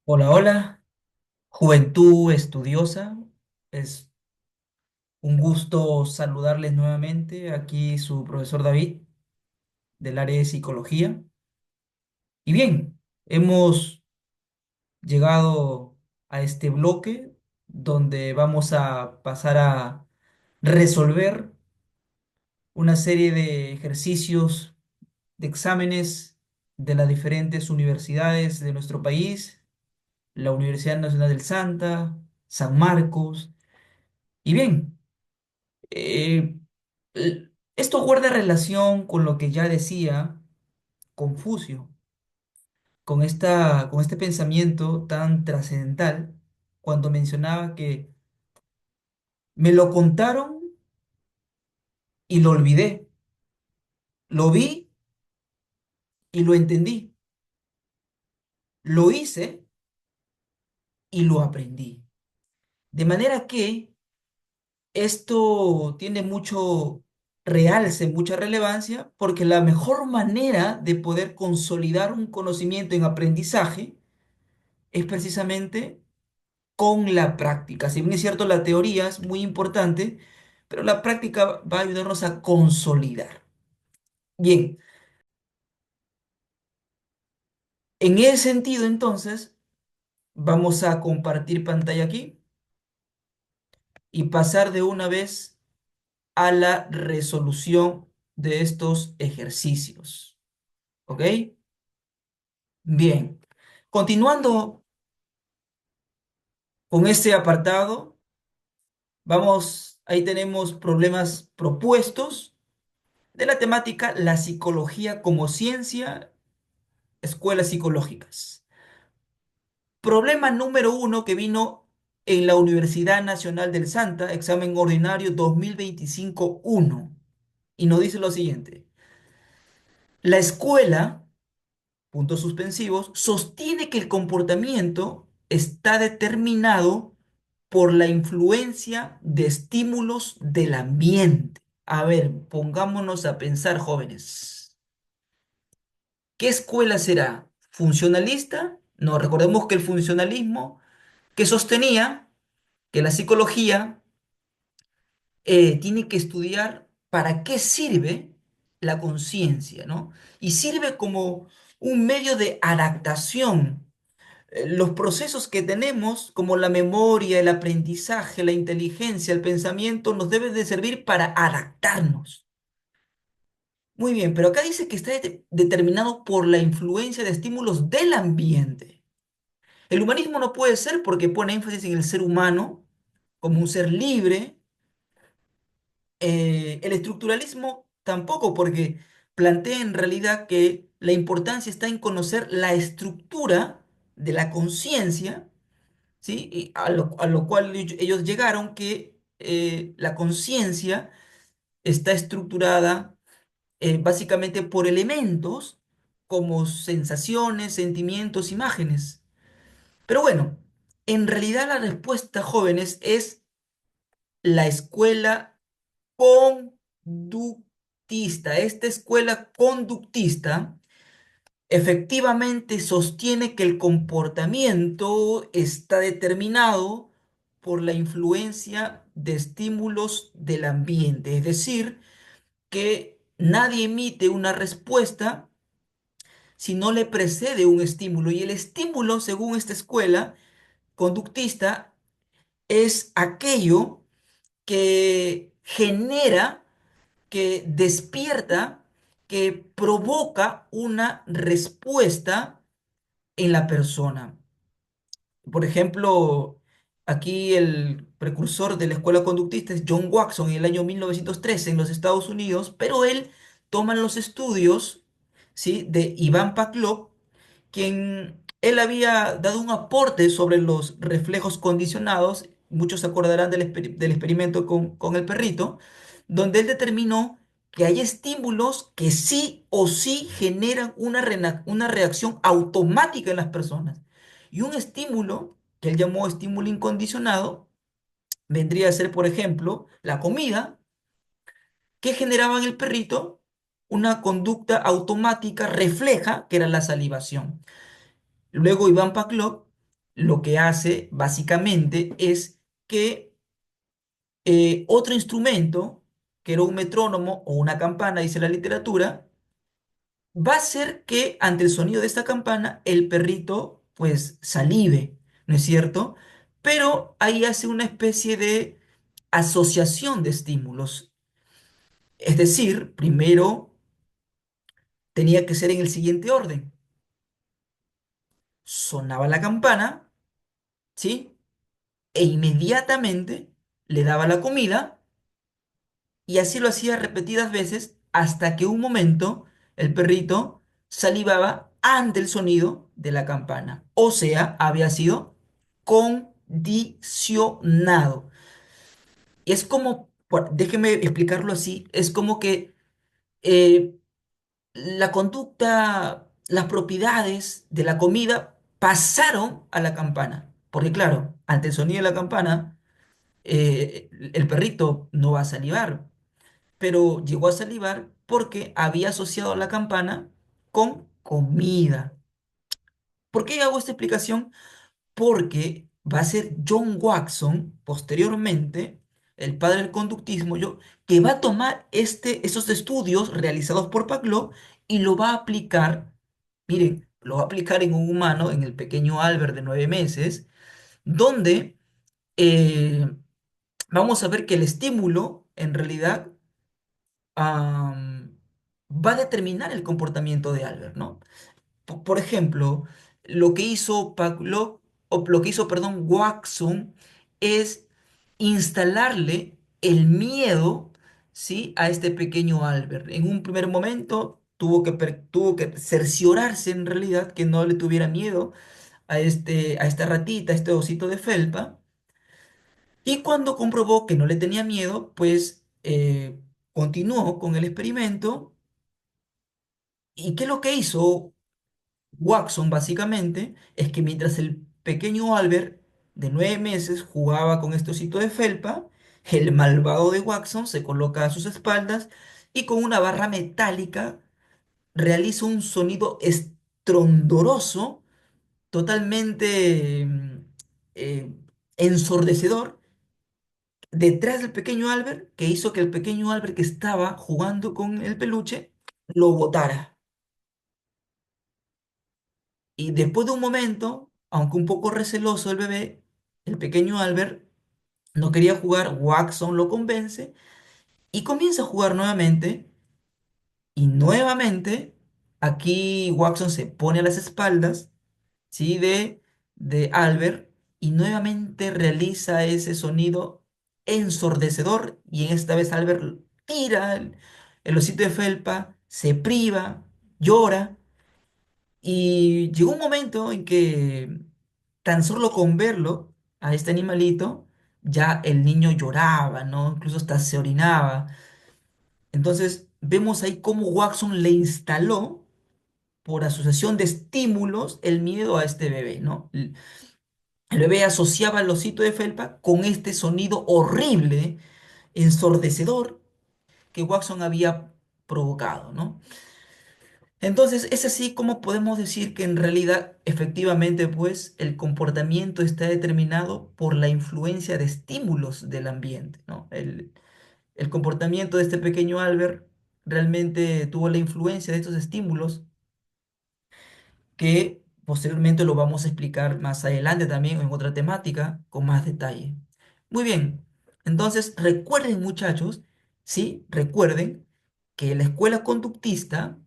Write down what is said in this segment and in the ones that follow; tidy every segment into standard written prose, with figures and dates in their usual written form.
Hola, hola, juventud estudiosa. Es un gusto saludarles nuevamente. Aquí su profesor David del área de psicología. Y bien, hemos llegado a este bloque donde vamos a pasar a resolver una serie de ejercicios, de exámenes de las diferentes universidades de nuestro país, la Universidad Nacional del Santa, San Marcos. Y bien. Eh, Esto guarda relación con lo que ya decía Confucio, con este pensamiento tan trascendental, cuando mencionaba que me lo contaron y lo olvidé, lo vi y lo entendí, lo hice y lo aprendí. De manera que esto tiene mucho realce, mucha relevancia, porque la mejor manera de poder consolidar un conocimiento en aprendizaje es precisamente con la práctica. Si bien es cierto, la teoría es muy importante, pero la práctica va a ayudarnos a consolidar. Bien, en ese sentido, entonces, vamos a compartir pantalla aquí y pasar de una vez a la resolución de estos ejercicios. ¿Ok? Bien. Continuando con este apartado, ahí tenemos problemas propuestos de la temática la psicología como ciencia, escuelas psicológicas. Problema número uno que vino en la Universidad Nacional del Santa, examen ordinario 2025-1, y nos dice lo siguiente. La escuela, puntos suspensivos, sostiene que el comportamiento está determinado por la influencia de estímulos del ambiente. A ver, pongámonos a pensar, jóvenes. ¿Qué escuela será? ¿Funcionalista? No, recordemos que el funcionalismo que sostenía que la psicología tiene que estudiar para qué sirve la conciencia, ¿no? Y sirve como un medio de adaptación. Los procesos que tenemos, como la memoria, el aprendizaje, la inteligencia, el pensamiento, nos deben de servir para adaptarnos. Muy bien, pero acá dice que está determinado por la influencia de estímulos del ambiente. El humanismo no puede ser porque pone énfasis en el ser humano como un ser libre. El estructuralismo tampoco, porque plantea en realidad que la importancia está en conocer la estructura de la conciencia, ¿sí? Y a lo cual ellos llegaron que la conciencia está estructurada básicamente por elementos como sensaciones, sentimientos, imágenes. Pero bueno, en realidad la respuesta, jóvenes, es la escuela conductista. Esta escuela conductista efectivamente sostiene que el comportamiento está determinado por la influencia de estímulos del ambiente, es decir, que nadie emite una respuesta si no le precede un estímulo. Y el estímulo, según esta escuela conductista, es aquello que genera, que despierta, que provoca una respuesta en la persona. Por ejemplo, aquí el precursor de la escuela conductista es John Watson en el año 1913 en los Estados Unidos, pero él toma los estudios, ¿sí?, de Iván Pavlov, quien él había dado un aporte sobre los reflejos condicionados. Muchos se acordarán del experimento con el perrito, donde él determinó que hay estímulos que sí o sí generan una reacción automática en las personas. Y un estímulo, que él llamó estímulo incondicionado, vendría a ser, por ejemplo, la comida, que generaba en el perrito una conducta automática refleja, que era la salivación. Luego Iván Pavlov lo que hace básicamente es que otro instrumento, que era un metrónomo o una campana, dice la literatura, va a hacer que ante el sonido de esta campana el perrito pues salive, ¿no es cierto? Pero ahí hace una especie de asociación de estímulos. Es decir, primero tenía que ser en el siguiente orden. Sonaba la campana, ¿sí? E inmediatamente le daba la comida y así lo hacía repetidas veces hasta que un momento el perrito salivaba ante el sonido de la campana. O sea, había sido condicionado. Es como, déjeme explicarlo así, es como que eh, la conducta, las propiedades de la comida pasaron a la campana. Porque claro, ante el sonido de la campana, el perrito no va a salivar, pero llegó a salivar porque había asociado la campana con comida. ¿Por qué hago esta explicación? Porque va a ser John Watson, posteriormente, el padre del conductismo, que va a tomar esos estudios realizados por Pavlov y lo va a aplicar, miren, lo va a aplicar en un humano, en el pequeño Albert de 9 meses, donde eh, vamos a ver que el estímulo, en realidad, va a determinar el comportamiento de Albert, ¿no? Por ejemplo, lo que hizo Pavlov, o lo que hizo, perdón, Watson, es instalarle el miedo, ¿sí? A este pequeño Albert. En un primer momento tuvo que cerciorarse en realidad que no le tuviera miedo a esta ratita, a este osito de felpa. Y cuando comprobó que no le tenía miedo, pues continuó con el experimento. ¿Y qué es lo que hizo Watson básicamente? Es que mientras el pequeño Albert de 9 meses jugaba con este osito de felpa, el malvado de Watson se coloca a sus espaldas y con una barra metálica realiza un sonido estrondoroso, totalmente eh, ensordecedor, detrás del pequeño Albert, que hizo que el pequeño Albert que estaba jugando con el peluche lo botara. Y después de un momento, aunque un poco receloso el bebé, el pequeño Albert no quería jugar, Watson lo convence y comienza a jugar nuevamente. Y nuevamente, aquí Watson se pone a las espaldas, ¿sí? de Albert y nuevamente realiza ese sonido ensordecedor. Y en esta vez Albert tira el osito de felpa, se priva, llora. Y llegó un momento en que tan solo con verlo, a este animalito, ya el niño lloraba, ¿no? Incluso hasta se orinaba. Entonces vemos ahí cómo Watson le instaló, por asociación de estímulos, el miedo a este bebé, ¿no? El bebé asociaba el osito de felpa con este sonido horrible, ensordecedor, que Watson había provocado, ¿no? Entonces, es así como podemos decir que en realidad, efectivamente, pues el comportamiento está determinado por la influencia de estímulos del ambiente, ¿no? El comportamiento de este pequeño Albert realmente tuvo la influencia de estos estímulos que posteriormente lo vamos a explicar más adelante también en otra temática con más detalle. Muy bien, entonces recuerden muchachos, sí, recuerden que la escuela conductista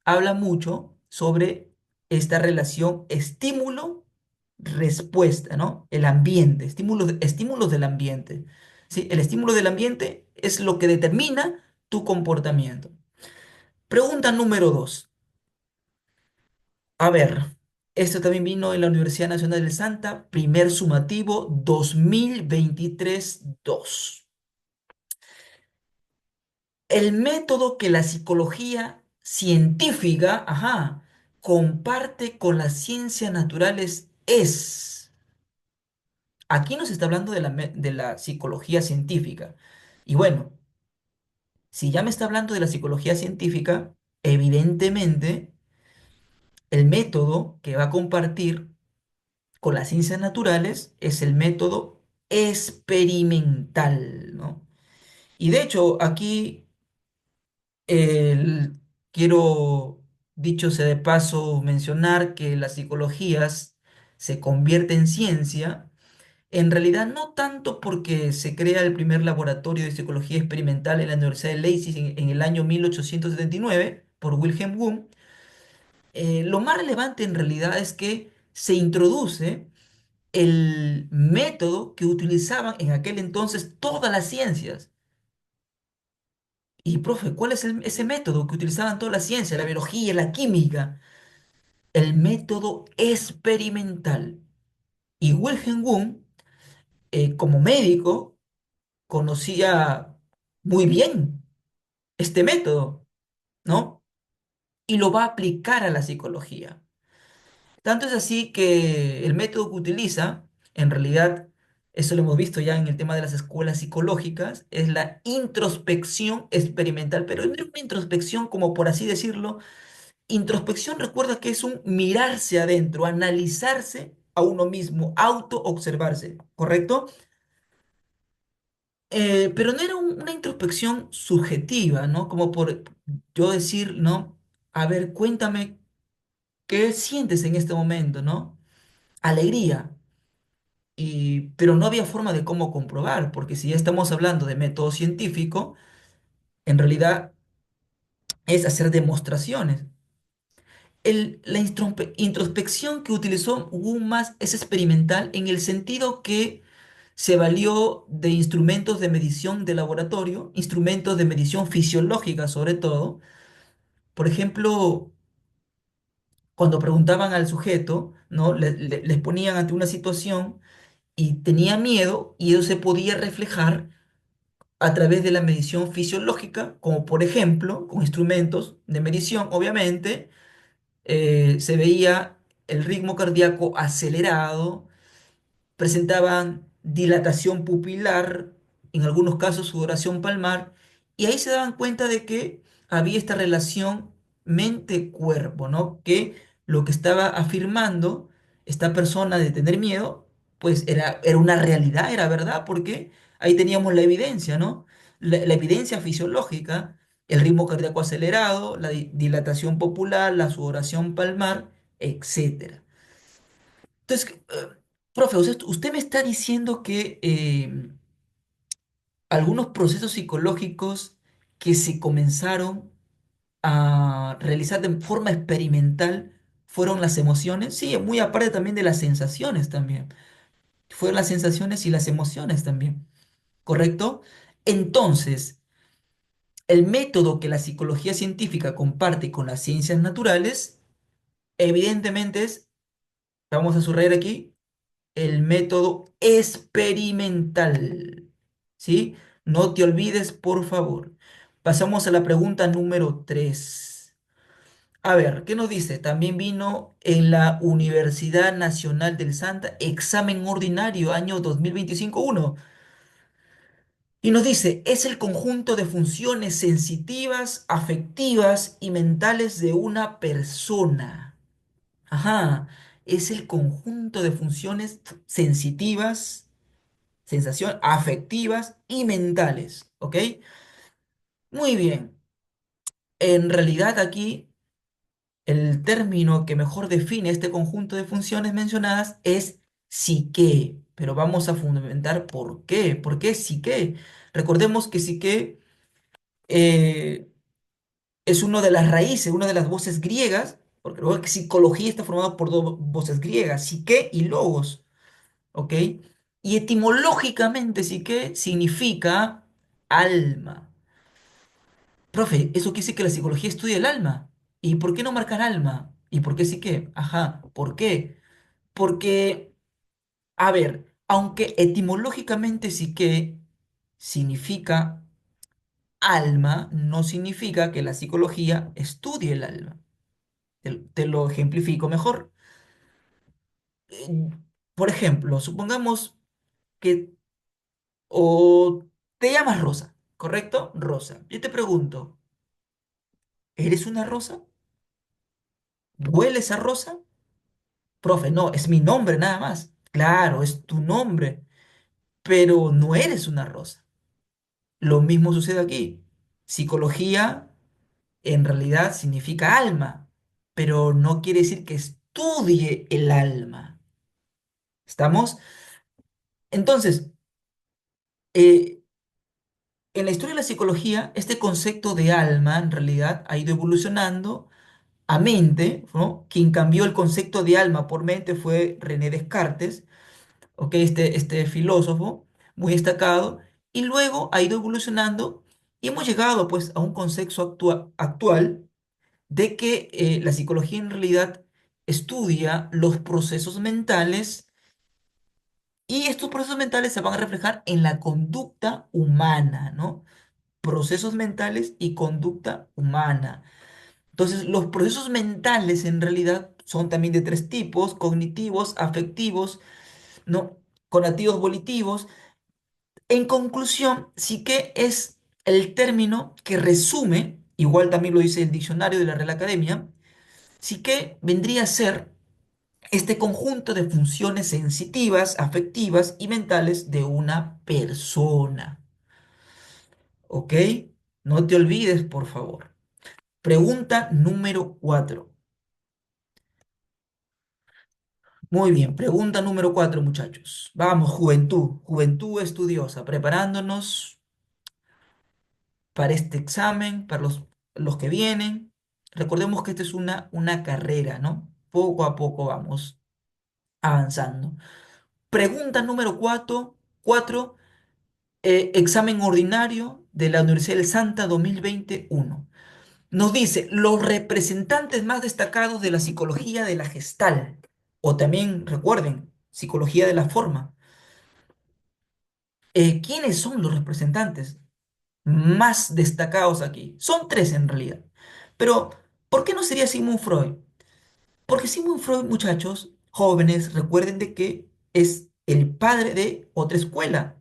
habla mucho sobre esta relación estímulo-respuesta, ¿no? El ambiente, estímulos del ambiente. ¿Sí? El estímulo del ambiente es lo que determina tu comportamiento. Pregunta número 2. A ver, esto también vino en la Universidad Nacional de Santa, primer sumativo 2023-2. El método que la psicología científica, ajá, comparte con las ciencias naturales es. Aquí nos está hablando de la psicología científica. Y bueno, si ya me está hablando de la psicología científica, evidentemente el método que va a compartir con las ciencias naturales es el método experimental, ¿no? Y de hecho, aquí el- quiero, dicho sea de paso, mencionar que las psicologías se convierte en ciencia, en realidad no tanto porque se crea el primer laboratorio de psicología experimental en la Universidad de Leipzig en el año 1879 por Wilhelm Wundt. Lo más relevante en realidad es que se introduce el método que utilizaban en aquel entonces todas las ciencias. Y, profe, ¿cuál es ese método que utilizaban todas las ciencias, la biología, la química? El método experimental. Y Wilhelm Wundt, como médico, conocía muy bien este método, ¿no? Y lo va a aplicar a la psicología. Tanto es así que el método que utiliza, en realidad, eso lo hemos visto ya en el tema de las escuelas psicológicas, es la introspección experimental, pero no es una introspección como por así decirlo. Introspección recuerda que es un mirarse adentro, analizarse a uno mismo, auto-observarse, ¿correcto? Pero no era una introspección subjetiva, ¿no? Como por yo decir, ¿no? A ver, cuéntame, ¿qué sientes en este momento, ¿no? Alegría. Pero no había forma de cómo comprobar, porque si ya estamos hablando de método científico, en realidad es hacer demostraciones. La introspección que utilizó Wundt es experimental en el sentido que se valió de instrumentos de medición de laboratorio, instrumentos de medición fisiológica sobre todo. Por ejemplo, cuando preguntaban al sujeto, ¿no? Les ponían ante una situación y tenía miedo y eso se podía reflejar a través de la medición fisiológica, como por ejemplo, con instrumentos de medición, obviamente, se veía el ritmo cardíaco acelerado, presentaban dilatación pupilar, en algunos casos sudoración palmar, y ahí se daban cuenta de que había esta relación mente-cuerpo, ¿no? Que lo que estaba afirmando esta persona de tener miedo, pues era una realidad, era verdad, porque ahí teníamos la evidencia, ¿no? La evidencia fisiológica, el ritmo cardíaco acelerado, la dilatación popular, la sudoración palmar, etcétera. Entonces, profe, usted me está diciendo que algunos procesos psicológicos que se comenzaron a realizar de forma experimental fueron las emociones. Sí, muy aparte también de las sensaciones también. Fueron las sensaciones y las emociones también, ¿correcto? Entonces, el método que la psicología científica comparte con las ciencias naturales, evidentemente es, vamos a subrayar aquí, el método experimental. ¿Sí? No te olvides, por favor. Pasamos a la pregunta número 3. A ver, ¿qué nos dice? También vino en la Universidad Nacional del Santa, examen ordinario año 2025-1. Y nos dice, es el conjunto de funciones sensitivas, afectivas y mentales de una persona. Ajá, es el conjunto de funciones sensitivas, sensación, afectivas y mentales, ¿ok? Muy bien. En realidad aquí el término que mejor define este conjunto de funciones mencionadas es psique, pero vamos a fundamentar por qué. ¿Por qué psique? Recordemos que psique eh, es una de las raíces, una de las voces griegas, porque luego que psicología está formada por dos voces griegas, psique y logos, ¿ok? Y etimológicamente psique significa alma. Profe, eso quiere decir que la psicología estudia el alma. ¿Y por qué no marcar alma? ¿Y por qué sí que? Ajá, ¿por qué? Porque, a ver, aunque etimológicamente sí que significa alma, no significa que la psicología estudie el alma. Te lo ejemplifico mejor. Eh, Por ejemplo, supongamos que o te llamas Rosa, ¿correcto? Rosa. Yo te pregunto, ¿eres una rosa? ¿Hueles a rosa? Profe, no, es mi nombre nada más. Claro, es tu nombre, pero no eres una rosa. Lo mismo sucede aquí. Psicología en realidad significa alma, pero no quiere decir que estudie el alma. ¿Estamos? Entonces, eh, en la historia de la psicología, este concepto de alma en realidad ha ido evolucionando a mente, ¿no? Quien cambió el concepto de alma por mente fue René Descartes, ¿ok? Este filósofo muy destacado, y luego ha ido evolucionando y hemos llegado pues a un concepto actual de que la psicología en realidad estudia los procesos mentales y estos procesos mentales se van a reflejar en la conducta humana, ¿no? Procesos mentales y conducta humana. Entonces, los procesos mentales en realidad son también de tres tipos: cognitivos, afectivos, ¿no? Conativos, volitivos. En conclusión, sí que es el término que resume, igual también lo dice el diccionario de la Real Academia, sí que vendría a ser este conjunto de funciones sensitivas, afectivas y mentales de una persona. ¿Ok? No te olvides, por favor. Pregunta número 4. Muy bien, pregunta número 4, muchachos. Vamos, juventud, juventud estudiosa, preparándonos para este examen, para los que vienen. Recordemos que esta es una carrera, ¿no? Poco a poco vamos avanzando. Pregunta número 4, examen ordinario de la Universidad del Santa 2021. Nos dice los representantes más destacados de la psicología de la Gestalt, o también recuerden, psicología de la forma. ¿Quiénes son los representantes más destacados aquí? Son tres en realidad. Pero, ¿por qué no sería Sigmund Freud? Porque Sigmund Freud, muchachos, jóvenes, recuerden de que es el padre de otra escuela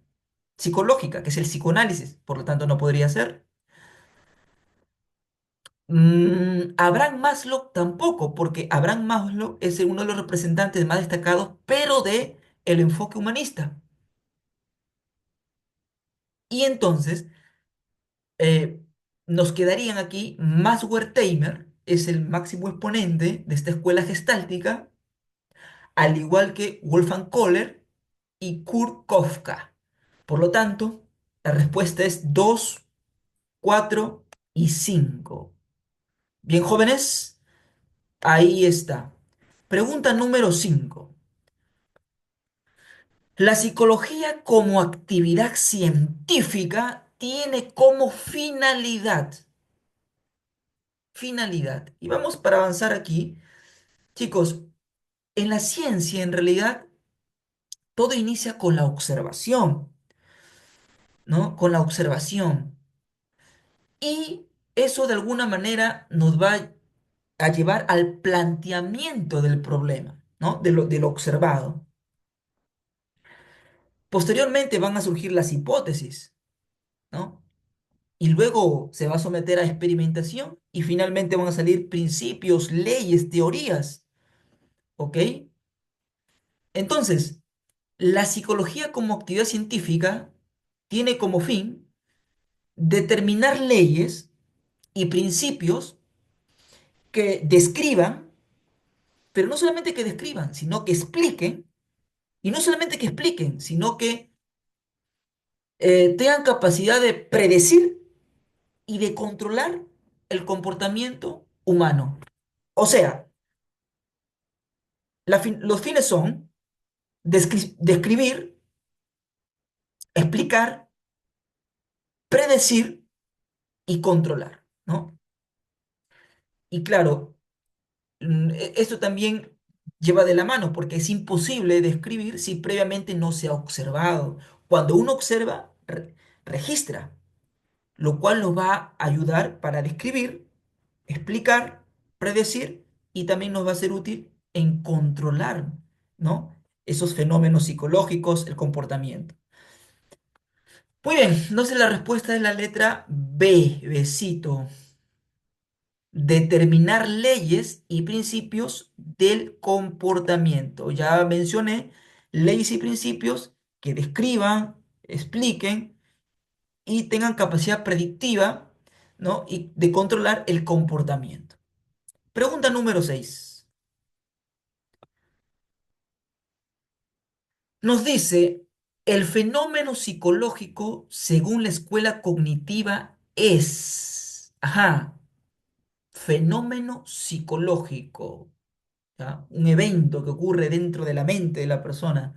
psicológica, que es el psicoanálisis. Por lo tanto, no podría ser. Abraham Maslow tampoco, porque Abraham Maslow es uno de los representantes más destacados, pero de el enfoque humanista. Y entonces, eh, nos quedarían aquí Max Wertheimer, es el máximo exponente de esta escuela gestáltica, al igual que Wolfgang Kohler y Kurt Kafka. Por lo tanto, la respuesta es 2, 4 y 5. Bien, jóvenes, ahí está. Pregunta número 5. La psicología como actividad científica tiene como finalidad. Y vamos para avanzar aquí. Chicos, en la ciencia en realidad todo inicia con la observación, ¿no? Con la observación. Y eso de alguna manera nos va a llevar al planteamiento del problema, ¿no? De lo observado. Posteriormente van a surgir las hipótesis, ¿no? Y luego se va a someter a experimentación y finalmente van a salir principios, leyes, teorías, ¿ok? Entonces, la psicología como actividad científica tiene como fin determinar leyes y principios que describan, pero no solamente que describan, sino que expliquen, y no solamente que expliquen, sino que tengan capacidad de predecir y de controlar el comportamiento humano. O sea, los fines son describir, explicar, predecir y controlar, ¿no? Y claro, esto también lleva de la mano porque es imposible describir si previamente no se ha observado. Cuando uno observa, registra, lo cual nos va a ayudar para describir, explicar, predecir y también nos va a ser útil en controlar, ¿no? Esos fenómenos psicológicos, el comportamiento. Muy bien, entonces la respuesta es la letra B, besito. determinar leyes y principios del comportamiento. Ya mencioné leyes y principios que describan, expliquen y tengan capacidad predictiva, ¿no? Y de controlar el comportamiento. Pregunta número 6. Nos dice, el fenómeno psicológico, según la escuela cognitiva, es, ajá, fenómeno psicológico, ¿ya? Un evento que ocurre dentro de la mente de la persona.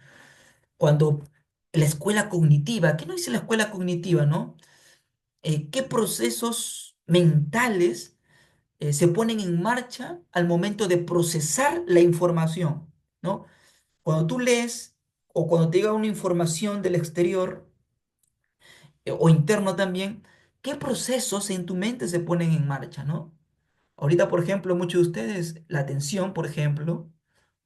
Cuando la escuela cognitiva, ¿qué nos dice la escuela cognitiva, no? ¿Qué procesos mentales se ponen en marcha al momento de procesar la información, ¿no? Cuando tú lees o cuando te llega una información del exterior o interno también, ¿qué procesos en tu mente se ponen en marcha, ¿no? Ahorita, por ejemplo, muchos de ustedes, la atención, por ejemplo,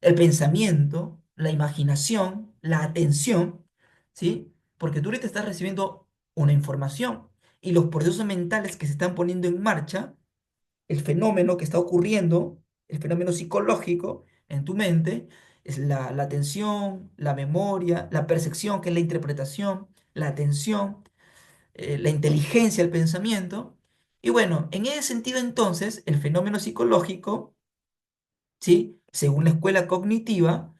el pensamiento, la imaginación, la atención, ¿sí? Porque tú ahorita estás recibiendo una información y los procesos mentales que se están poniendo en marcha, el fenómeno que está ocurriendo, el fenómeno psicológico en tu mente, es la atención, la memoria, la percepción, que es la interpretación, la atención, la inteligencia, el pensamiento. Y bueno, en ese sentido entonces, el fenómeno psicológico, ¿sí? Según la escuela cognitiva,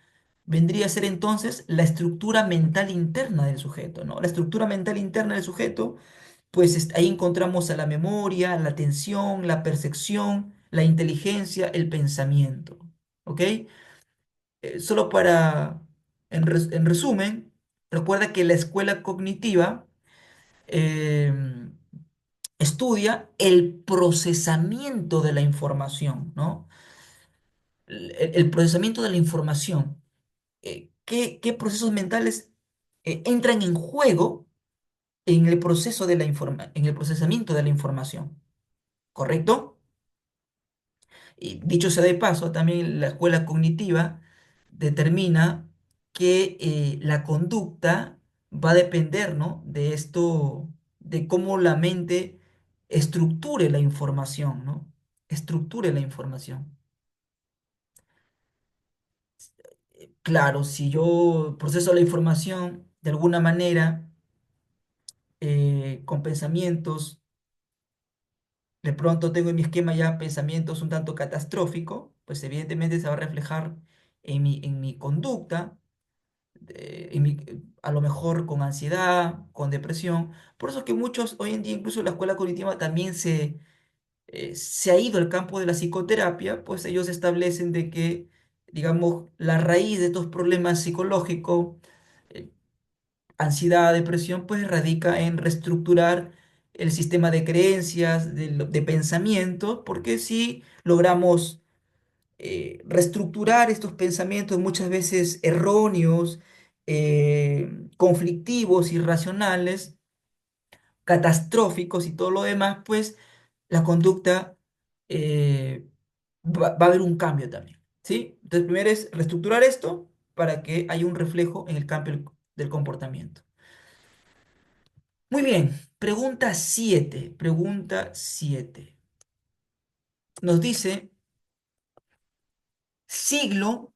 vendría a ser entonces la estructura mental interna del sujeto, ¿no? La estructura mental interna del sujeto, pues ahí encontramos a la memoria, la atención, la percepción, la inteligencia, el pensamiento, ¿ok? Solo para, en resumen, recuerda que la escuela cognitiva em, estudia el procesamiento de la información, ¿no? El procesamiento de la información. ¿Qué procesos mentales entran en juego en el proceso de en el procesamiento de la información? ¿Correcto? Y dicho sea de paso, también la escuela cognitiva determina que la conducta va a depender, ¿no? De esto, de cómo la mente estructure la información, ¿no? Estructure la información. Claro, si yo proceso la información de alguna manera, con pensamientos, de pronto tengo en mi esquema ya pensamientos un tanto catastrófico, pues evidentemente se va a reflejar en mi conducta, a lo mejor con ansiedad, con depresión. Por eso es que muchos, hoy en día, incluso la escuela cognitiva también se ha ido al campo de la psicoterapia, pues ellos establecen de que, digamos, la raíz de estos problemas psicológicos, eh, ansiedad, depresión, pues radica en reestructurar el sistema de creencias, de pensamiento, porque si logramos reestructurar estos pensamientos muchas veces erróneos, conflictivos, irracionales, catastróficos y todo lo demás, pues la conducta va a haber un cambio también, ¿sí? Entonces, primero es reestructurar esto para que haya un reflejo en el cambio del comportamiento. Muy bien, pregunta 7. Pregunta 7. Nos dice, siglo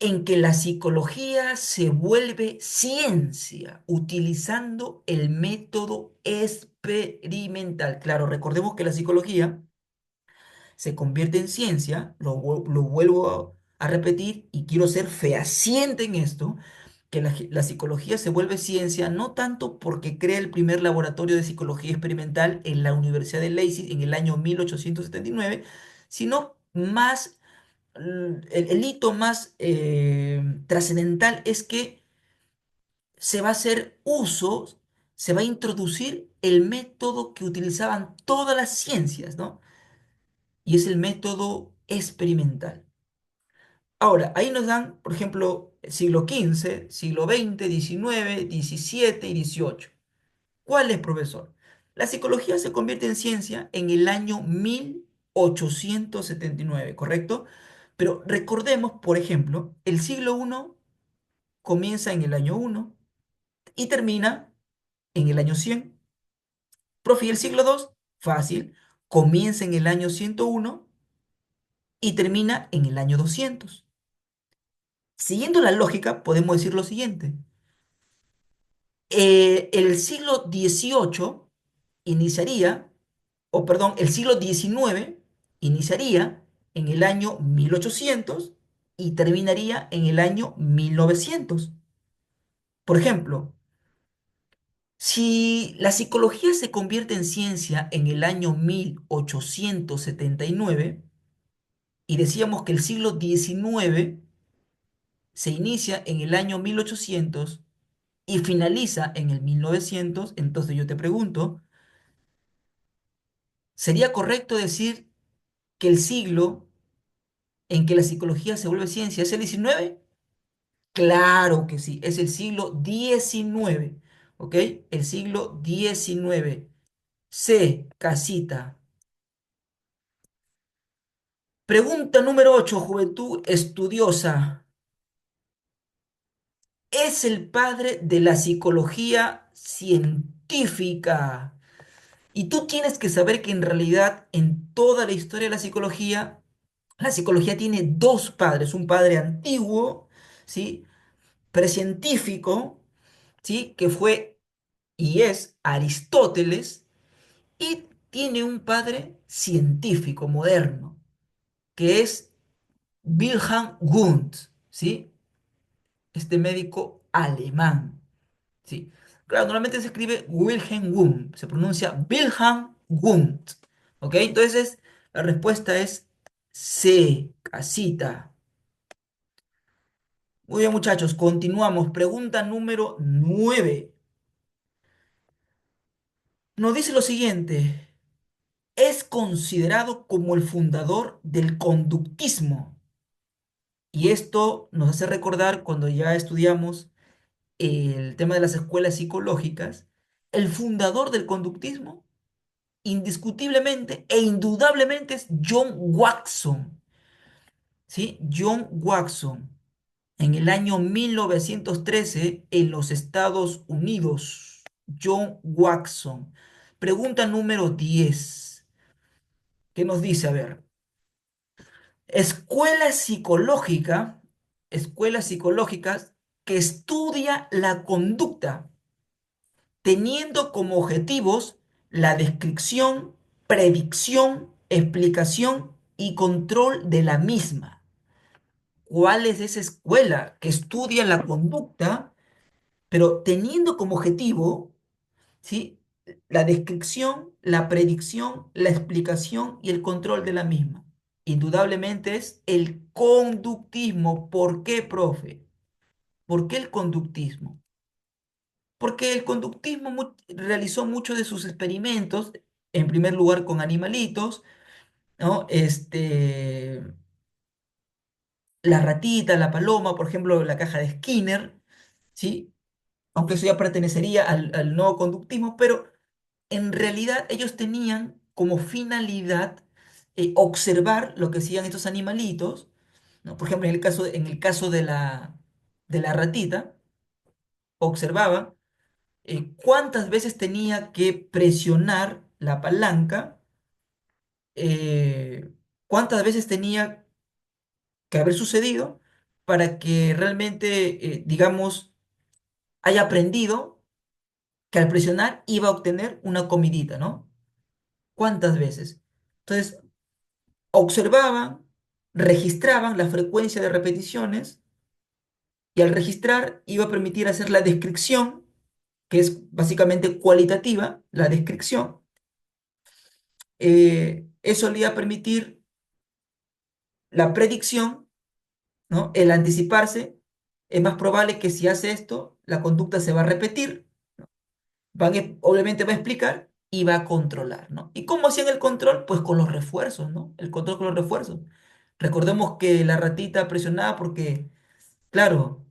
en que la psicología se vuelve ciencia utilizando el método experimental. Claro, recordemos que la psicología se convierte en ciencia, lo vuelvo a repetir y quiero ser fehaciente en esto, que la psicología se vuelve ciencia no tanto porque crea el primer laboratorio de psicología experimental en la Universidad de Leipzig en el año 1879, sino más, el hito más trascendental es que se va a hacer uso, se va a introducir el método que utilizaban todas las ciencias, ¿no? Y es el método experimental. Ahora, ahí nos dan, por ejemplo, siglo XV, siglo XX, XIX, XVII y XVIII. ¿Cuál es, profesor? La psicología se convierte en ciencia en el año 1879, ¿correcto? Pero recordemos, por ejemplo, el siglo I comienza en el año 1 y termina en el año 100. Profe, ¿y el siglo II? Fácil. comienza en el año 101 y termina en el año 200. Siguiendo la lógica, podemos decir lo siguiente. El siglo XVIII iniciaría, o perdón, el siglo XIX iniciaría en el año 1800 y terminaría en el año 1900. Por ejemplo, si la psicología se convierte en ciencia en el año 1879 y decíamos que el siglo XIX se inicia en el año 1800 y finaliza en el 1900, entonces yo te pregunto, ¿sería correcto decir que el siglo en que la psicología se vuelve ciencia es el XIX? Claro que sí, es el siglo XIX, ¿ok? El siglo XIX. C, casita. Pregunta número 8, juventud estudiosa. Es el padre de la psicología científica. Y tú tienes que saber que en realidad en toda la historia de la psicología tiene dos padres, un padre antiguo, ¿sí? Precientífico, ¿sí? Que fue y es Aristóteles, y tiene un padre científico moderno, que es Wilhelm Wundt, ¿sí? Este médico alemán. Sí. Claro, normalmente se escribe Wilhelm Wundt, se pronuncia Wilhelm Wundt. ¿Ok? Entonces, la respuesta es C, casita. Muy bien, muchachos, continuamos. Pregunta número 9. Nos dice lo siguiente. Es considerado como el fundador del conductismo. Y esto nos hace recordar cuando ya estudiamos el tema de las escuelas psicológicas, el fundador del conductismo indiscutiblemente e indudablemente es John Watson, ¿sí? John Watson, en el año 1913 en los Estados Unidos. John Watson. Pregunta número 10. ¿Qué nos dice? A ver, escuela psicológica, escuelas psicológicas que estudia la conducta teniendo como objetivos la descripción, predicción, explicación y control de la misma. ¿Cuál es esa escuela que estudia la conducta, pero teniendo como objetivo, ¿sí? La descripción, la predicción, la explicación y el control de la misma? Indudablemente es el conductismo. ¿Por qué, profe? ¿Por qué el conductismo? Porque el conductismo realizó muchos de sus experimentos, en primer lugar con animalitos, ¿no? La ratita, la paloma, por ejemplo, la caja de Skinner, ¿sí? Aunque eso ya pertenecería al nuevo conductismo, pero en realidad ellos tenían como finalidad observar lo que hacían estos animalitos, ¿no? Por ejemplo, en el caso de la ratita, observaban cuántas veces tenía que presionar la palanca, cuántas veces tenía que haber sucedido para que realmente, digamos, haya aprendido que al presionar iba a obtener una comidita, ¿no? ¿Cuántas veces? Entonces, observaban, registraban la frecuencia de repeticiones y al registrar iba a permitir hacer la descripción, que es básicamente cualitativa, la descripción. Eso le iba a permitir la predicción, ¿no? El anticiparse, es más probable que si hace esto, la conducta se va a repetir, obviamente va a explicar y va a controlar, ¿no? ¿Y cómo hacían el control? Pues con los refuerzos, ¿no? El control con los refuerzos. Recordemos que la ratita presionaba porque, claro,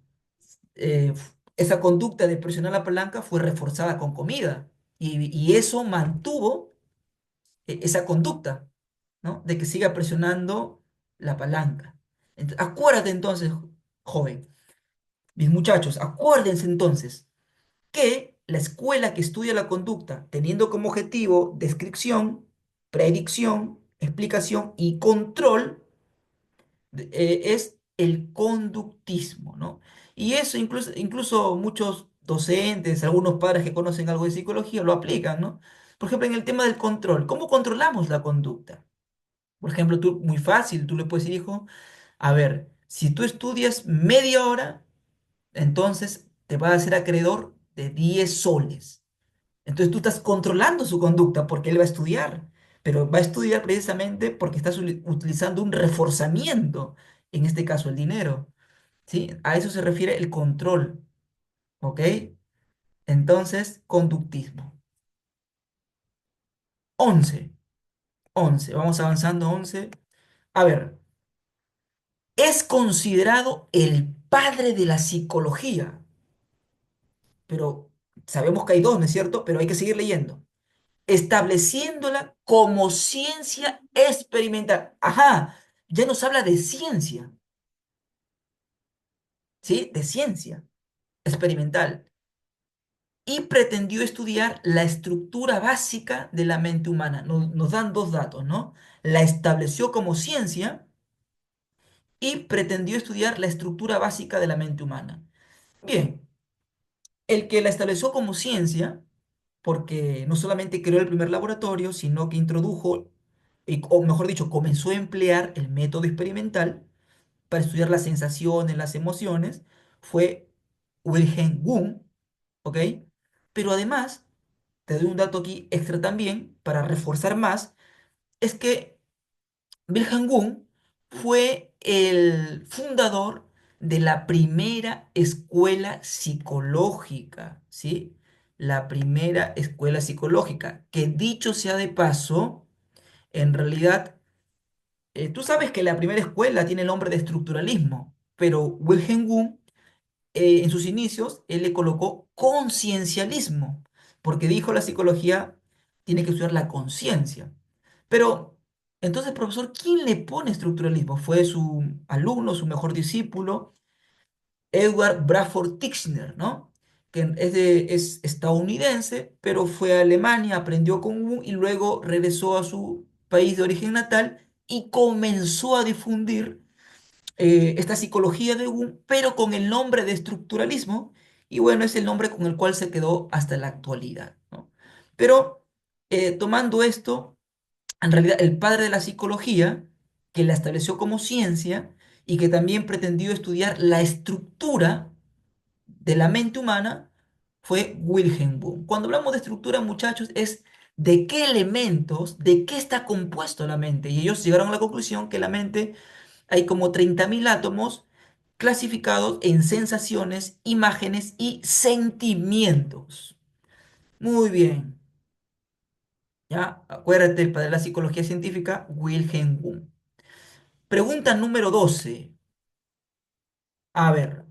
esa conducta de presionar la palanca fue reforzada con comida y eso mantuvo esa conducta, ¿no? De que siga presionando la palanca. Acuérdate entonces, joven, mis muchachos, acuérdense entonces que la escuela que estudia la conducta, teniendo como objetivo descripción, predicción, explicación y control es el conductismo, ¿no? Y eso incluso muchos docentes, algunos padres que conocen algo de psicología lo aplican, ¿no? Por ejemplo, en el tema del control, ¿cómo controlamos la conducta? Por ejemplo, tú, muy fácil, tú le puedes decir, hijo, a ver, si tú estudias media hora, entonces te vas a hacer acreedor de 10 soles. Entonces tú estás controlando su conducta porque él va a estudiar, pero va a estudiar precisamente porque estás utilizando un reforzamiento, en este caso el dinero, ¿sí? A eso se refiere el control, ¿ok? Entonces, conductismo. 11, 11, vamos avanzando, 11. A ver, es considerado el padre de la psicología, pero sabemos que hay dos, ¿no es cierto? Pero hay que seguir leyendo. Estableciéndola como ciencia experimental. Ajá, ya nos habla de ciencia, ¿sí? De ciencia experimental. Y pretendió estudiar la estructura básica de la mente humana. Nos dan dos datos, ¿no? La estableció como ciencia y pretendió estudiar la estructura básica de la mente humana. Bien, el que la estableció como ciencia, porque no solamente creó el primer laboratorio, sino que introdujo, o mejor dicho, comenzó a emplear el método experimental para estudiar las sensaciones, las emociones, fue Wilhelm Wundt, ¿ok? Pero además, te doy un dato aquí extra también, para reforzar más, es que Wilhelm Wundt fue el fundador de la primera escuela psicológica, ¿sí? La primera escuela psicológica, que dicho sea de paso, en realidad, tú sabes que la primera escuela tiene el nombre de estructuralismo, pero Wilhelm Wundt, en sus inicios, él le colocó conciencialismo, porque dijo la psicología tiene que estudiar la conciencia. Pero, entonces, profesor, ¿quién le pone estructuralismo? Fue su alumno, su mejor discípulo, Edward Bradford Titchener, ¿no? Que es estadounidense, pero fue a Alemania, aprendió con Wundt y luego regresó a su país de origen natal y comenzó a difundir esta psicología de Wundt, pero con el nombre de estructuralismo, y bueno, es el nombre con el cual se quedó hasta la actualidad, ¿no? Pero tomando esto, en realidad el padre de la psicología, que la estableció como ciencia y que también pretendió estudiar la estructura de la mente humana, fue Wilhelm Wundt. Cuando hablamos de estructura, muchachos, es de qué elementos, de qué está compuesto la mente. Y ellos llegaron a la conclusión que la mente hay como 30.000 átomos clasificados en sensaciones, imágenes y sentimientos. Muy bien, ¿ya? Acuérdate, el padre de la psicología científica, Wilhelm Wundt. Pregunta número 12. A ver,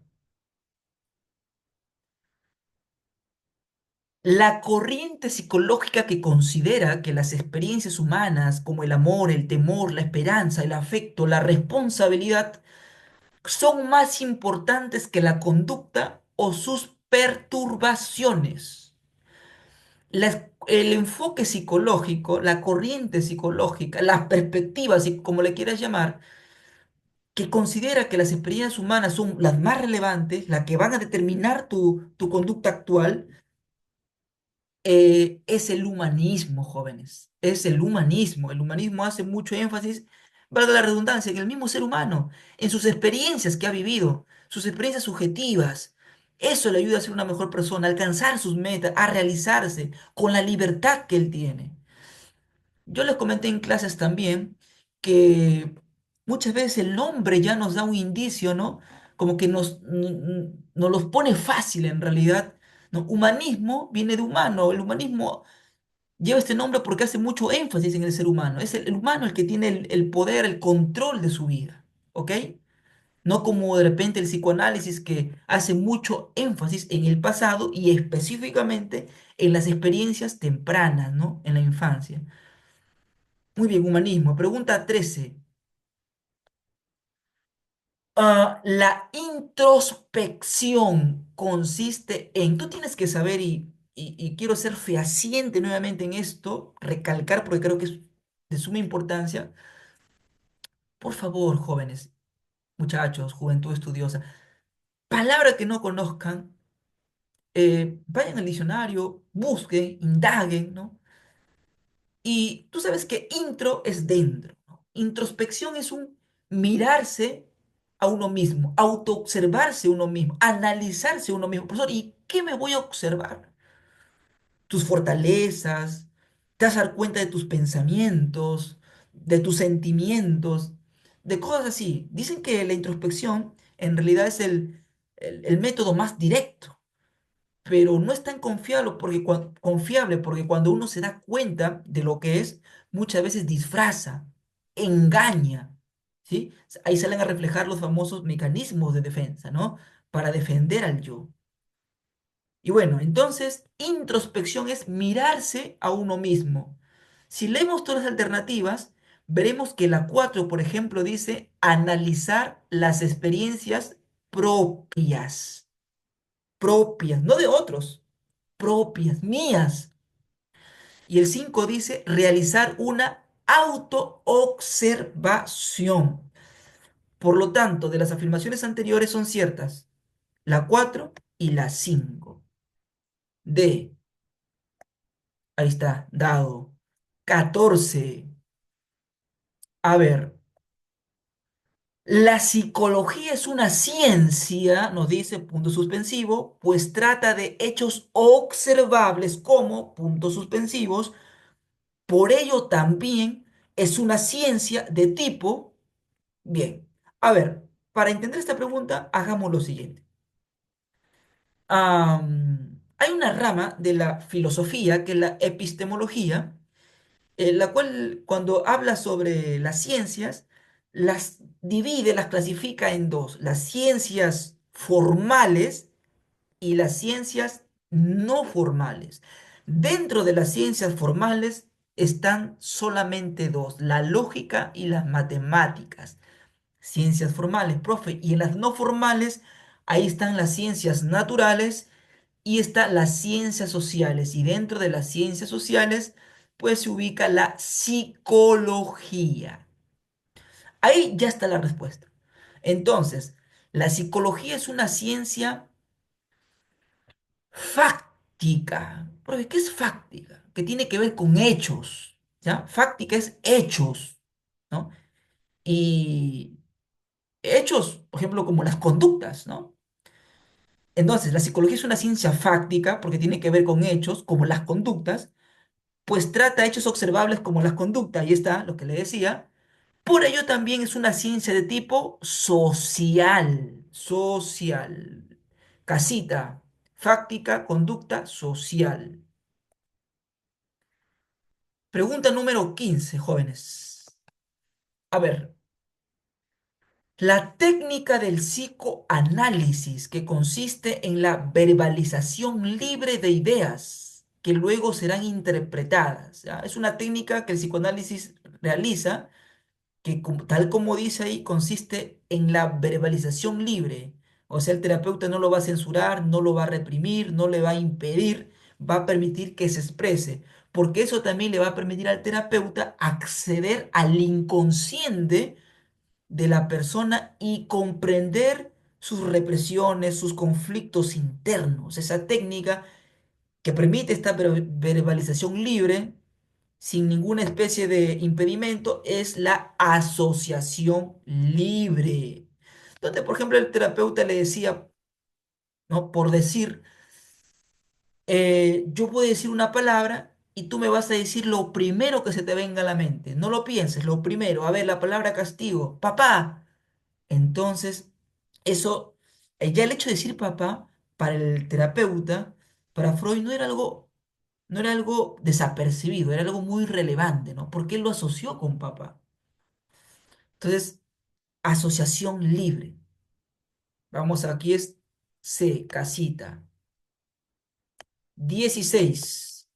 la corriente psicológica que considera que las experiencias humanas como el amor, el temor, la esperanza, el afecto, la responsabilidad son más importantes que la conducta o sus perturbaciones. El enfoque psicológico, la corriente psicológica, las perspectivas, como le quieras llamar, que considera que las experiencias humanas son las más relevantes, las que van a determinar tu conducta actual, es el humanismo, jóvenes. Es el humanismo. El humanismo hace mucho énfasis, valga la redundancia, en el mismo ser humano, en sus experiencias que ha vivido, sus experiencias subjetivas. Eso le ayuda a ser una mejor persona, a alcanzar sus metas, a realizarse con la libertad que él tiene. Yo les comenté en clases también que muchas veces el nombre ya nos da un indicio, ¿no? Como que nos los pone fácil en realidad, ¿no? Humanismo viene de humano. El humanismo lleva este nombre porque hace mucho énfasis en el ser humano. Es el humano el que tiene el poder, el control de su vida, ¿ok? No como de repente el psicoanálisis que hace mucho énfasis en el pasado y específicamente en las experiencias tempranas, ¿no? En la infancia. Muy bien, humanismo. Pregunta 13. La introspección consiste en, tú tienes que saber y quiero ser fehaciente nuevamente en esto, recalcar porque creo que es de suma importancia. Por favor, jóvenes, muchachos, juventud estudiosa, palabra que no conozcan, vayan al diccionario, busquen, indaguen, ¿no? Y tú sabes que intro es dentro, ¿no? Introspección es un mirarse a uno mismo, autoobservarse uno mismo, analizarse uno mismo. Profesor, ¿y qué me voy a observar? Tus fortalezas, te vas a dar cuenta de tus pensamientos, de tus sentimientos, de cosas así. Dicen que la introspección en realidad es el método más directo, pero no es tan confiable porque cuando uno se da cuenta de lo que es, muchas veces disfraza, engaña, ¿sí? Ahí salen a reflejar los famosos mecanismos de defensa, ¿no? Para defender al yo. Y bueno, entonces, introspección es mirarse a uno mismo. Si leemos todas las alternativas, veremos que la 4, por ejemplo, dice analizar las experiencias propias, propias, no de otros, propias, mías. Y el 5 dice realizar una autoobservación. Por lo tanto, de las afirmaciones anteriores son ciertas la 4 y la 5. D, ahí está, dado. 14. A ver, la psicología es una ciencia, nos dice punto suspensivo, pues trata de hechos observables como puntos suspensivos. Por ello también es una ciencia de tipo. Bien, a ver, para entender esta pregunta, hagamos lo siguiente. Hay una rama de la filosofía que es la epistemología, la cual cuando habla sobre las ciencias, las divide, las clasifica en dos, las ciencias formales y las ciencias no formales. Dentro de las ciencias formales están solamente dos, la lógica y las matemáticas. Ciencias formales, profe, y en las no formales, ahí están las ciencias naturales y están las ciencias sociales. Y dentro de las ciencias sociales, pues se ubica la psicología. Ahí ya está la respuesta. Entonces, la psicología es una ciencia fáctica. Profe, ¿qué es fáctica? Que tiene que ver con hechos, ¿ya? Fáctica es hechos, ¿no? Y hechos, por ejemplo, como las conductas, ¿no? Entonces, la psicología es una ciencia fáctica porque tiene que ver con hechos, como las conductas, pues trata hechos observables como las conductas, ahí está lo que le decía. Por ello también es una ciencia de tipo social, social. Casita, fáctica, conducta, social. Pregunta número 15, jóvenes. A ver, la técnica del psicoanálisis que consiste en la verbalización libre de ideas que luego serán interpretadas. ¿Ya? Es una técnica que el psicoanálisis realiza que tal como dice ahí, consiste en la verbalización libre. O sea, el terapeuta no lo va a censurar, no lo va a reprimir, no le va a impedir, va a permitir que se exprese, porque eso también le va a permitir al terapeuta acceder al inconsciente de la persona y comprender sus represiones, sus conflictos internos. Esa técnica que permite esta verbalización libre sin ninguna especie de impedimento es la asociación libre. Donde, por ejemplo, el terapeuta le decía, ¿no? Por decir, yo puedo decir una palabra y tú me vas a decir lo primero que se te venga a la mente. No lo pienses, lo primero. A ver, la palabra castigo. Papá. Entonces, eso, ya el hecho de decir papá, para el terapeuta, para Freud, no era algo desapercibido, era algo muy relevante, ¿no? Porque él lo asoció con papá. Entonces, asociación libre. Vamos, aquí es C, casita. 16.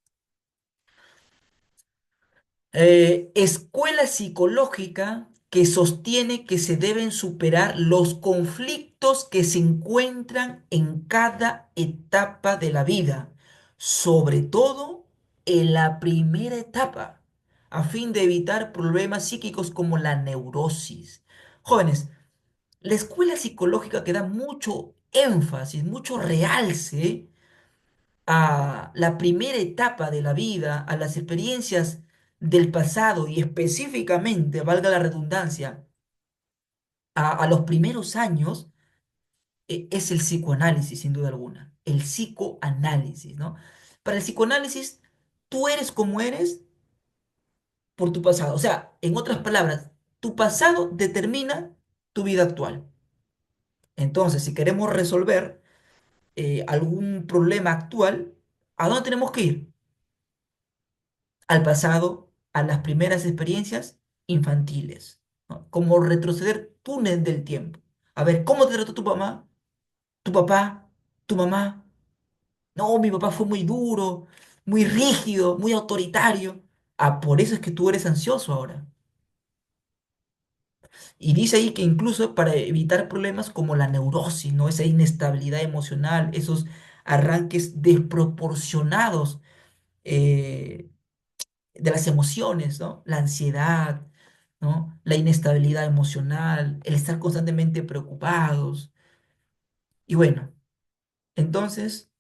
Escuela psicológica que sostiene que se deben superar los conflictos que se encuentran en cada etapa de la vida, sobre todo en la primera etapa. a fin de evitar problemas psíquicos como la neurosis. Jóvenes, la escuela psicológica que da mucho énfasis, mucho realce a la primera etapa de la vida, a las experiencias del pasado y específicamente, valga la redundancia, a los primeros años, es el psicoanálisis, sin duda alguna. El psicoanálisis, ¿no? Para el psicoanálisis, tú eres como eres por tu pasado. O sea, en otras palabras, tu pasado determina tu vida actual. Entonces, si queremos resolver algún problema actual, ¿a dónde tenemos que ir? Al pasado, a las primeras experiencias infantiles, ¿no? Como retroceder túnel del tiempo. A ver, ¿cómo te trató tu mamá, tu papá, tu mamá? No, mi papá fue muy duro, muy rígido, muy autoritario. Ah, por eso es que tú eres ansioso ahora. Y dice ahí que incluso para evitar problemas como la neurosis, ¿no? Esa inestabilidad emocional, esos arranques desproporcionados eh, de las emociones, ¿no? La ansiedad, ¿no? La inestabilidad emocional, el estar constantemente preocupados. Y bueno, entonces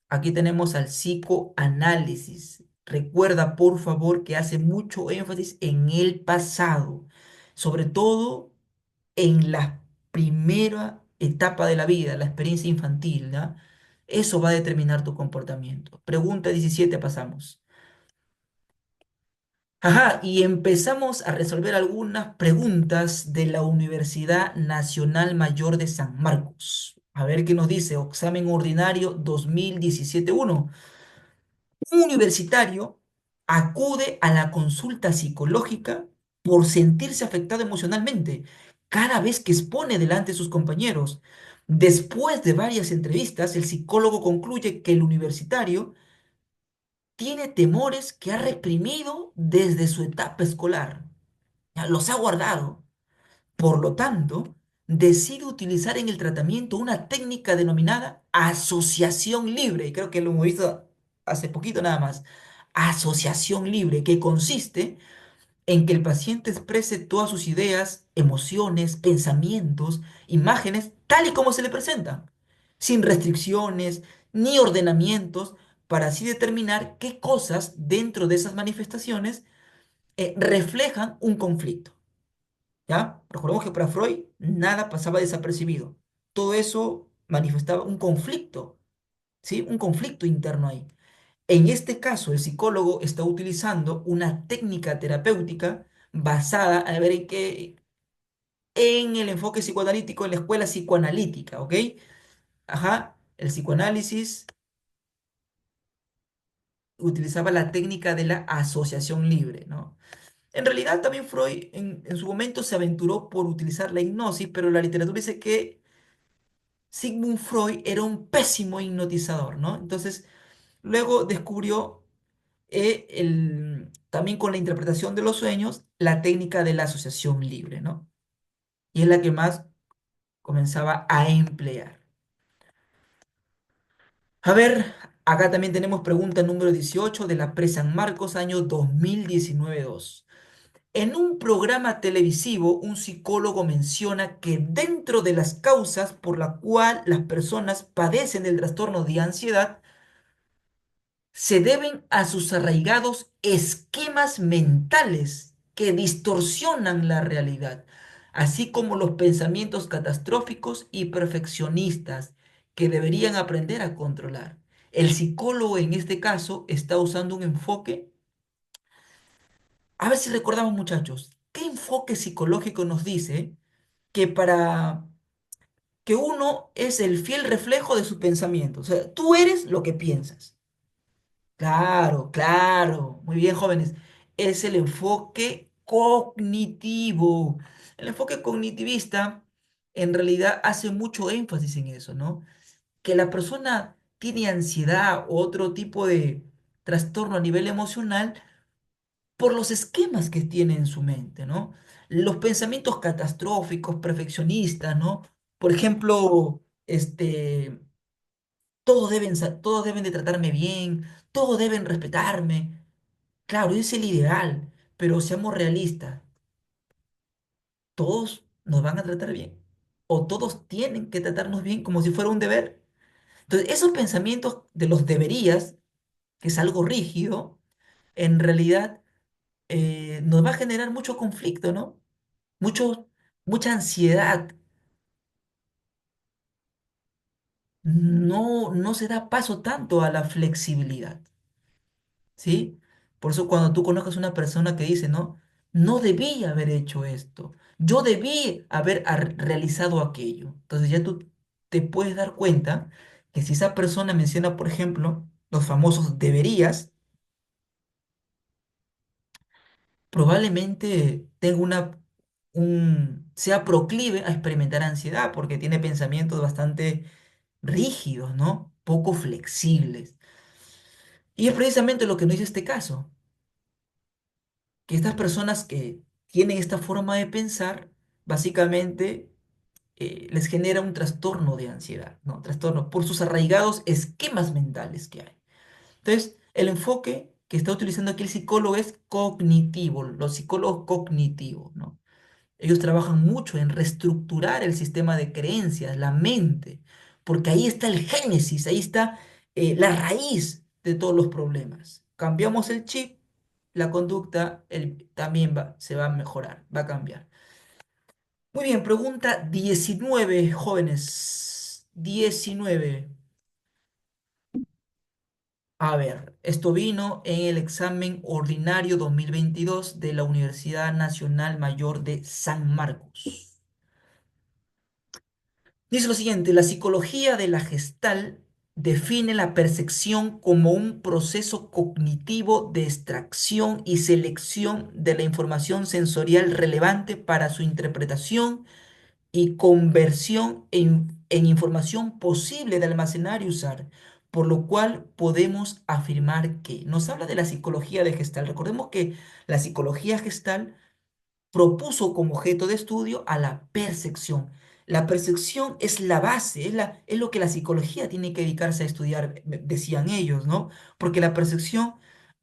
aquí tenemos al psicoanálisis. Recuerda, por favor, que hace mucho énfasis en el pasado, sobre todo en la primera etapa de la vida, la experiencia infantil, ¿ya? Eso va a determinar tu comportamiento. Pregunta 17, pasamos. Ajá, y empezamos a resolver algunas preguntas de la Universidad Nacional Mayor de San Marcos. A ver qué nos dice, examen ordinario 2017-1. Un universitario acude a la consulta psicológica por sentirse afectado emocionalmente cada vez que expone delante de sus compañeros. Después de varias entrevistas, el psicólogo concluye que el universitario tiene temores que ha reprimido desde su etapa escolar. Ya, los ha guardado. Por lo tanto, decide utilizar en el tratamiento una técnica denominada asociación libre. Y creo que lo hemos visto hace poquito nada más. Asociación libre, que consiste en que el paciente exprese todas sus ideas, emociones, pensamientos, imágenes, tal y como se le presentan, sin restricciones ni ordenamientos, para así determinar qué cosas dentro de esas manifestaciones reflejan un conflicto. ¿Ya? Recordemos que para Freud nada pasaba desapercibido. Todo eso manifestaba un conflicto, ¿sí? Un conflicto interno ahí. En este caso, el psicólogo está utilizando una técnica terapéutica basada, a ver en qué, en el enfoque psicoanalítico, en la escuela psicoanalítica, ¿ok? Ajá, el psicoanálisis utilizaba la técnica de la asociación libre, ¿no? En realidad también Freud en su momento se aventuró por utilizar la hipnosis, pero la literatura dice que Sigmund Freud era un pésimo hipnotizador, ¿no? Entonces, luego descubrió también con la interpretación de los sueños la técnica de la asociación libre, ¿no? Y es la que más comenzaba a emplear. A ver, acá también tenemos pregunta número 18 de la Presa San Marcos, año 2019-2. En un programa televisivo, un psicólogo menciona que dentro de las causas por la cual las personas padecen del trastorno de ansiedad, se deben a sus arraigados esquemas mentales que distorsionan la realidad, así como los pensamientos catastróficos y perfeccionistas que deberían aprender a controlar. El psicólogo en este caso está usando un enfoque, a ver si recordamos muchachos, ¿qué enfoque psicológico nos dice que para que uno es el fiel reflejo de su pensamiento? O sea, tú eres lo que piensas. Claro, claro. Muy bien, jóvenes. Es el enfoque cognitivo. El enfoque cognitivista en realidad hace mucho énfasis en eso, ¿no? Que la persona tiene ansiedad o otro tipo de trastorno a nivel emocional por los esquemas que tiene en su mente, ¿no? Los pensamientos catastróficos, perfeccionistas, ¿no? Por ejemplo, todos deben de tratarme bien, todos deben respetarme. Claro, ese es el ideal, pero seamos realistas, todos nos van a tratar bien, o todos tienen que tratarnos bien como si fuera un deber. Entonces, esos pensamientos de los deberías, que es algo rígido, en realidad nos va a generar mucho conflicto, ¿no? Mucho, mucha ansiedad. No se da paso tanto a la flexibilidad, ¿sí? Por eso cuando tú conozcas una persona que dice, no, no debí haber hecho esto, yo debí haber realizado aquello. Entonces ya tú te puedes dar cuenta que si esa persona menciona, por ejemplo, los famosos deberías, probablemente tenga sea proclive a experimentar ansiedad porque tiene pensamientos bastante rígidos, ¿no? Poco flexibles. Y es precisamente lo que nos dice este caso, que estas personas que tienen esta forma de pensar, básicamente les genera un trastorno de ansiedad, ¿no? Trastorno por sus arraigados esquemas mentales que hay. Entonces, el enfoque que está utilizando aquí el psicólogo es cognitivo, los psicólogos cognitivos, ¿no? Ellos trabajan mucho en reestructurar el sistema de creencias, la mente, porque ahí está el génesis, ahí está la raíz de todos los problemas. Cambiamos el chip, la conducta también se va a mejorar, va a cambiar. Muy bien, pregunta 19, jóvenes. 19. A ver, esto vino en el examen ordinario 2022 de la Universidad Nacional Mayor de San Marcos. Dice lo siguiente, la psicología de la Gestalt define la percepción como un proceso cognitivo de extracción y selección de la información sensorial relevante para su interpretación y conversión en información posible de almacenar y usar, por lo cual podemos afirmar que nos habla de la psicología de Gestalt. Recordemos que la psicología Gestalt propuso como objeto de estudio a la percepción. La percepción es la base, es lo que la psicología tiene que dedicarse a estudiar, decían ellos, ¿no? Porque la percepción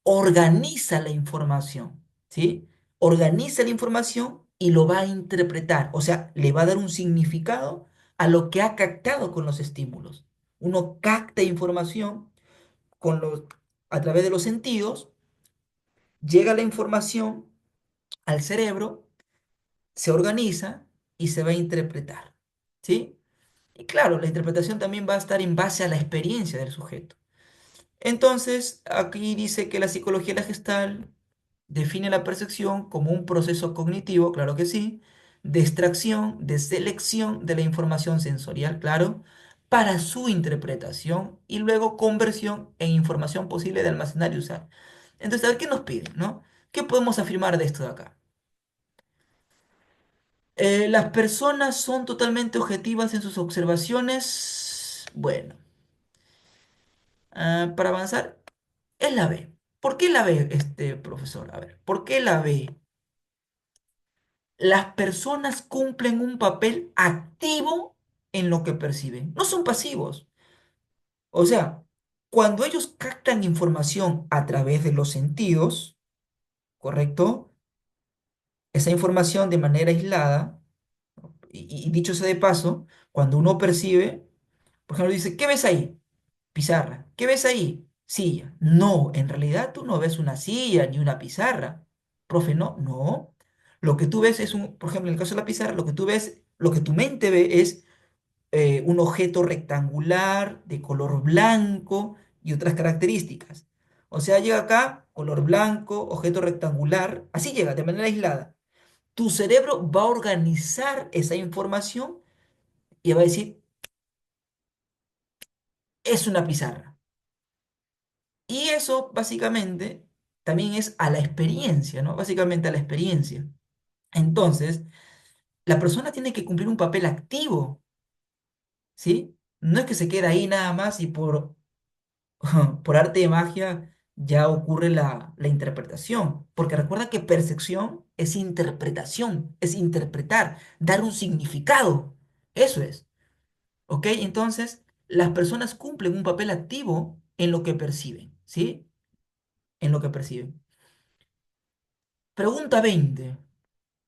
organiza la información, ¿sí? Organiza la información y lo va a interpretar, o sea, le va a dar un significado a lo que ha captado con los estímulos. Uno capta información con a través de los sentidos, llega la información al cerebro, se organiza y se va a interpretar, ¿sí? Y claro, la interpretación también va a estar en base a la experiencia del sujeto. Entonces, aquí dice que la psicología de la Gestalt define la percepción como un proceso cognitivo, claro que sí, de extracción, de selección de la información sensorial, claro, para su interpretación y luego conversión en información posible de almacenar y usar. Entonces, a ver, ¿qué nos piden, no? ¿Qué podemos afirmar de esto de acá? Las personas son totalmente objetivas en sus observaciones. Bueno, para avanzar, es la B. ¿Por qué la B, este profesor? A ver, ¿por qué la B? Las personas cumplen un papel activo en lo que perciben. No son pasivos. O sea, cuando ellos captan información a través de los sentidos, ¿correcto? Esa información de manera aislada, y dicho sea de paso, cuando uno percibe, por ejemplo, dice, ¿qué ves ahí? Pizarra. ¿Qué ves ahí? Silla. No, en realidad tú no ves una silla ni una pizarra. Profe, no, no. Lo que tú ves es por ejemplo, en el caso de la pizarra, lo que tú ves, lo que tu mente ve es un objeto rectangular de color blanco y otras características. O sea, llega acá, color blanco, objeto rectangular, así llega, de manera aislada. Tu cerebro va a organizar esa información y va a decir, es una pizarra. Y eso básicamente también es a la experiencia, ¿no? Básicamente a la experiencia. Entonces, la persona tiene que cumplir un papel activo, ¿sí? No es que se quede ahí nada más y por arte de magia ya ocurre la interpretación. Porque recuerda que percepción es interpretación, es interpretar, dar un significado. Eso es, ¿ok? Entonces, las personas cumplen un papel activo en lo que perciben, ¿sí? En lo que perciben. Pregunta 20.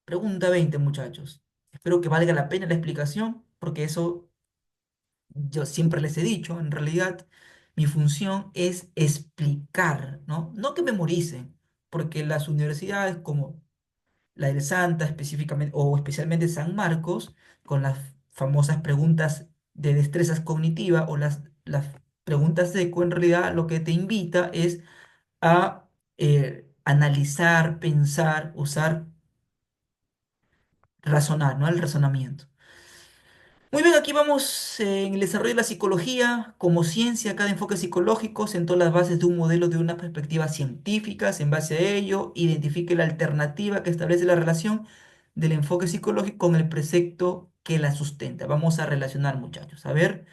Pregunta 20, muchachos. Espero que valga la pena la explicación, porque eso yo siempre les he dicho, en realidad mi función es explicar, ¿no? No que memoricen, porque las universidades como la del Santa específicamente, o especialmente San Marcos, con las famosas preguntas de destrezas cognitivas o las preguntas de ECO, en realidad lo que te invita es a analizar, pensar, usar, razonar, ¿no? El razonamiento. Muy bien, aquí vamos en el desarrollo de la psicología como ciencia. Cada enfoque psicológico sentó las bases de un modelo de una perspectiva científica. En base a ello, identifique la alternativa que establece la relación del enfoque psicológico con el precepto que la sustenta. Vamos a relacionar, muchachos. A ver.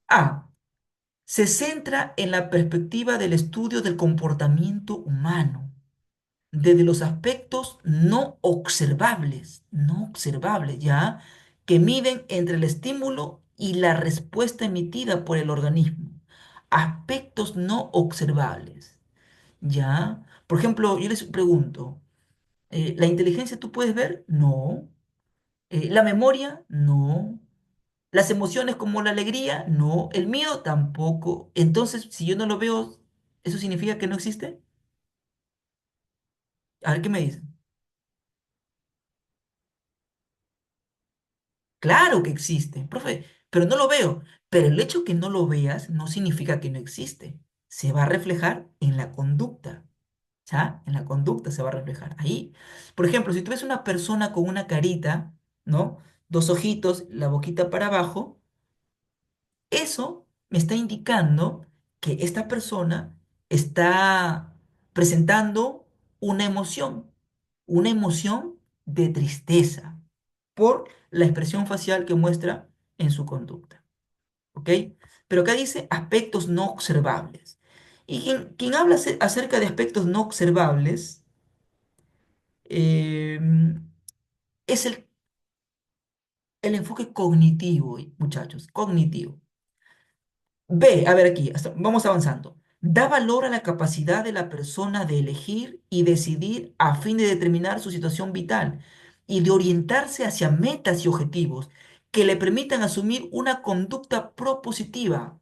A. Se centra en la perspectiva del estudio del comportamiento humano desde los aspectos no observables, ¿ya? Que miden entre el estímulo y la respuesta emitida por el organismo. Aspectos no observables, ¿ya? Por ejemplo, yo les pregunto, ¿la inteligencia tú puedes ver? No. ¿La memoria? No. ¿Las emociones como la alegría? No. ¿El miedo? Tampoco. Entonces, si yo no lo veo, ¿eso significa que no existe? A ver qué me dicen. Claro que existe, profe, pero no lo veo. Pero el hecho que no lo veas no significa que no existe. Se va a reflejar en la conducta, ¿ya? En la conducta se va a reflejar. Ahí, por ejemplo, si tú ves una persona con una carita, ¿no? Dos ojitos, la boquita para abajo, eso me está indicando que esta persona está presentando una emoción de tristeza por la expresión facial que muestra en su conducta. ¿Ok? Pero acá dice aspectos no observables. Y quien habla acerca de aspectos no observables eh, es el enfoque cognitivo, muchachos, cognitivo. B, a ver aquí, vamos avanzando. Da valor a la capacidad de la persona de elegir y decidir a fin de determinar su situación vital y de orientarse hacia metas y objetivos que le permitan asumir una conducta propositiva.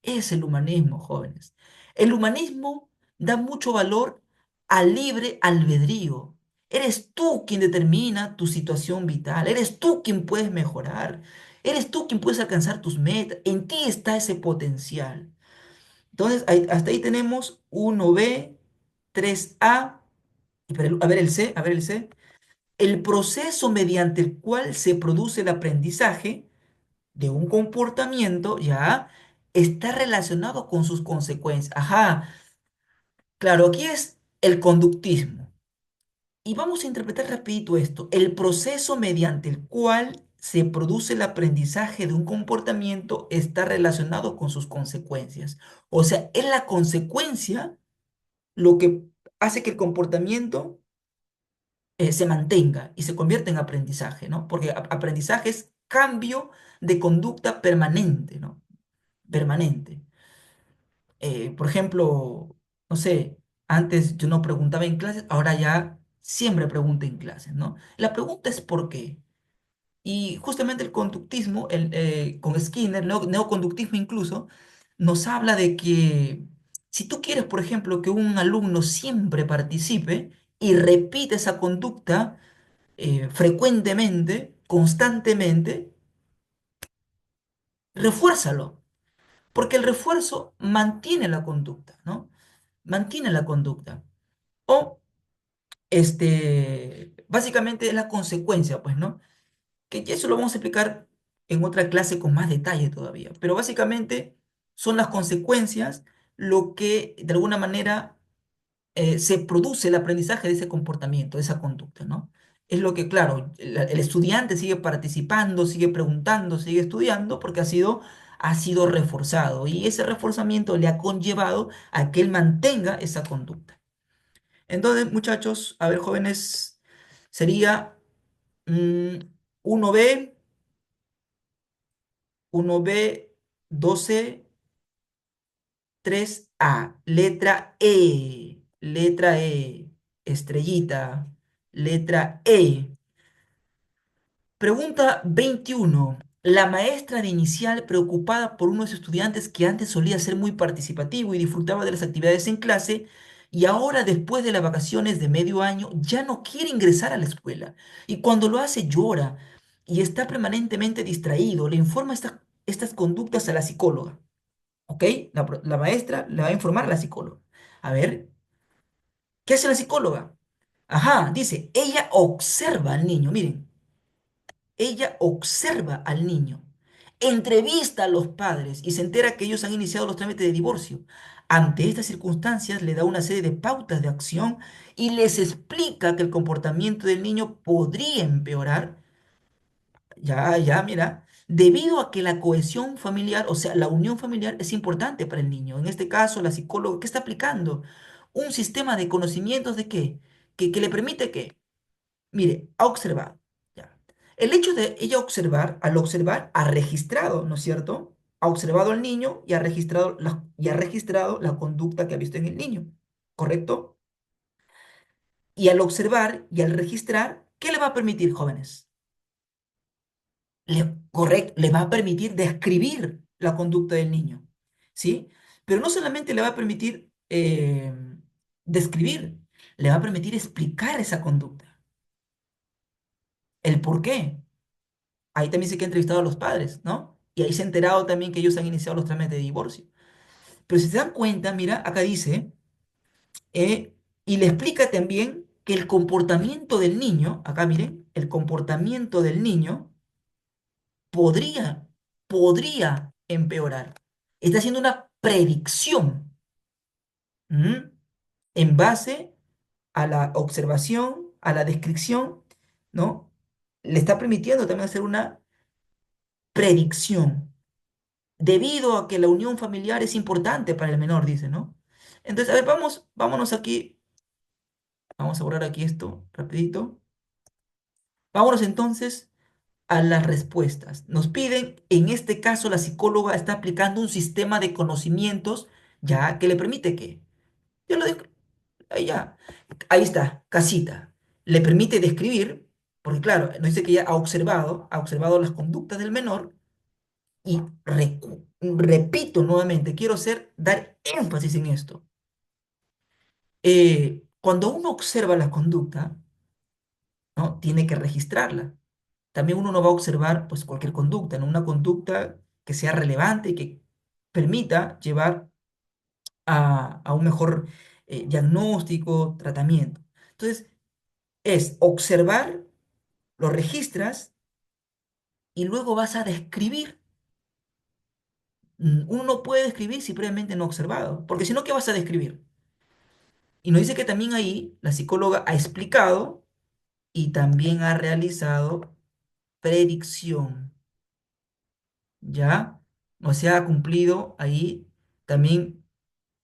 Es el humanismo, jóvenes. El humanismo da mucho valor al libre albedrío. Eres tú quien determina tu situación vital. Eres tú quien puedes mejorar. Eres tú quien puedes alcanzar tus metas. En ti está ese potencial. Entonces, hasta ahí tenemos 1B, 3A. A ver el C, a ver el C. El proceso mediante el cual se produce el aprendizaje de un comportamiento, ya, está relacionado con sus consecuencias. Ajá, claro, aquí es el conductismo. Y vamos a interpretar rapidito esto. El proceso mediante el cual se produce el aprendizaje de un comportamiento está relacionado con sus consecuencias. O sea, es la consecuencia lo que hace que el comportamiento se mantenga y se convierta en aprendizaje, ¿no? Porque aprendizaje es cambio de conducta permanente, ¿no? Permanente. Por ejemplo, no sé, antes yo no preguntaba en clases, ahora ya siempre pregunto en clases, ¿no? La pregunta es ¿por qué? Y justamente el conductismo, con Skinner, neoconductismo incluso, nos habla de que si tú quieres, por ejemplo, que un alumno siempre participe y repite esa conducta frecuentemente, constantemente, refuérzalo, porque el refuerzo mantiene la conducta, ¿no? Mantiene la conducta. O, básicamente es la consecuencia, pues, ¿no? Que ya eso lo vamos a explicar en otra clase con más detalle todavía. Pero básicamente son las consecuencias lo que de alguna manera se produce el aprendizaje de ese comportamiento, de esa conducta, ¿no? Es lo que, claro, el estudiante sigue participando, sigue preguntando, sigue estudiando porque ha sido reforzado y ese reforzamiento le ha conllevado a que él mantenga esa conducta. Entonces, muchachos, a ver, jóvenes, sería mm, 1B, 1B, 12, 3A, letra E, letra E. estrellita. Letra E. Pregunta 21. La maestra de inicial, preocupada por uno de sus estudiantes que antes solía ser muy participativo y disfrutaba de las actividades en clase, y ahora después de las vacaciones de medio año ya no quiere ingresar a la escuela. Y cuando lo hace llora y está permanentemente distraído. Le informa estas conductas a la psicóloga. ¿Ok? La maestra le va a informar a la psicóloga. A ver, ¿qué hace la psicóloga? Ajá, dice, ella observa al niño. Miren. Ella observa al niño, entrevista a los padres y se entera que ellos han iniciado los trámites de divorcio. Ante estas circunstancias, le da una serie de pautas de acción y les explica que el comportamiento del niño podría empeorar, ya, mira, debido a que la cohesión familiar, o sea, la unión familiar es importante para el niño. En este caso, la psicóloga, ¿qué está aplicando? Un sistema de conocimientos de qué, que le permite que mire, ha observado. Ya. El hecho de ella observar, al observar, ha registrado, ¿no es cierto? Ha observado al niño y ha registrado la conducta que ha visto en el niño, ¿correcto? Y al observar y al registrar, ¿qué le va a permitir, jóvenes? Correcto, le va a permitir describir la conducta del niño, ¿sí? Pero no solamente le va a permitir describir, le va a permitir explicar esa conducta, el por qué. Ahí también se que ha entrevistado a los padres, ¿no? Y ahí se ha enterado también que ellos han iniciado los trámites de divorcio. Pero si se dan cuenta, mira, acá dice, y le explica también que el comportamiento del niño, acá miren, el comportamiento del niño podría, podría empeorar. Está haciendo una predicción, ¿m? En base a la observación, a la descripción, ¿no? Le está permitiendo también hacer una predicción. Debido a que la unión familiar es importante para el menor, dice, ¿no? Entonces, a ver, vámonos aquí, vamos a borrar aquí esto rapidito. Vámonos entonces a las respuestas. Nos piden, en este caso, la psicóloga está aplicando un sistema de conocimientos, ya que le permite que, yo lo dejo, ahí ya, ahí está, casita, le permite describir, porque claro, nos dice que ya ha observado las conductas del menor. Y repito nuevamente, quiero dar énfasis en esto. Cuando uno observa la conducta, ¿no? Tiene que registrarla. También uno no va a observar pues, cualquier conducta, ¿no? Una conducta que sea relevante y que permita llevar a un mejor diagnóstico, tratamiento. Entonces, es observar, lo registras y luego vas a describir. Uno no puede describir si previamente no ha observado, porque si no, ¿qué vas a describir? Y nos dice que también ahí la psicóloga ha explicado y también ha realizado predicción, ¿ya? O sea, ha cumplido ahí también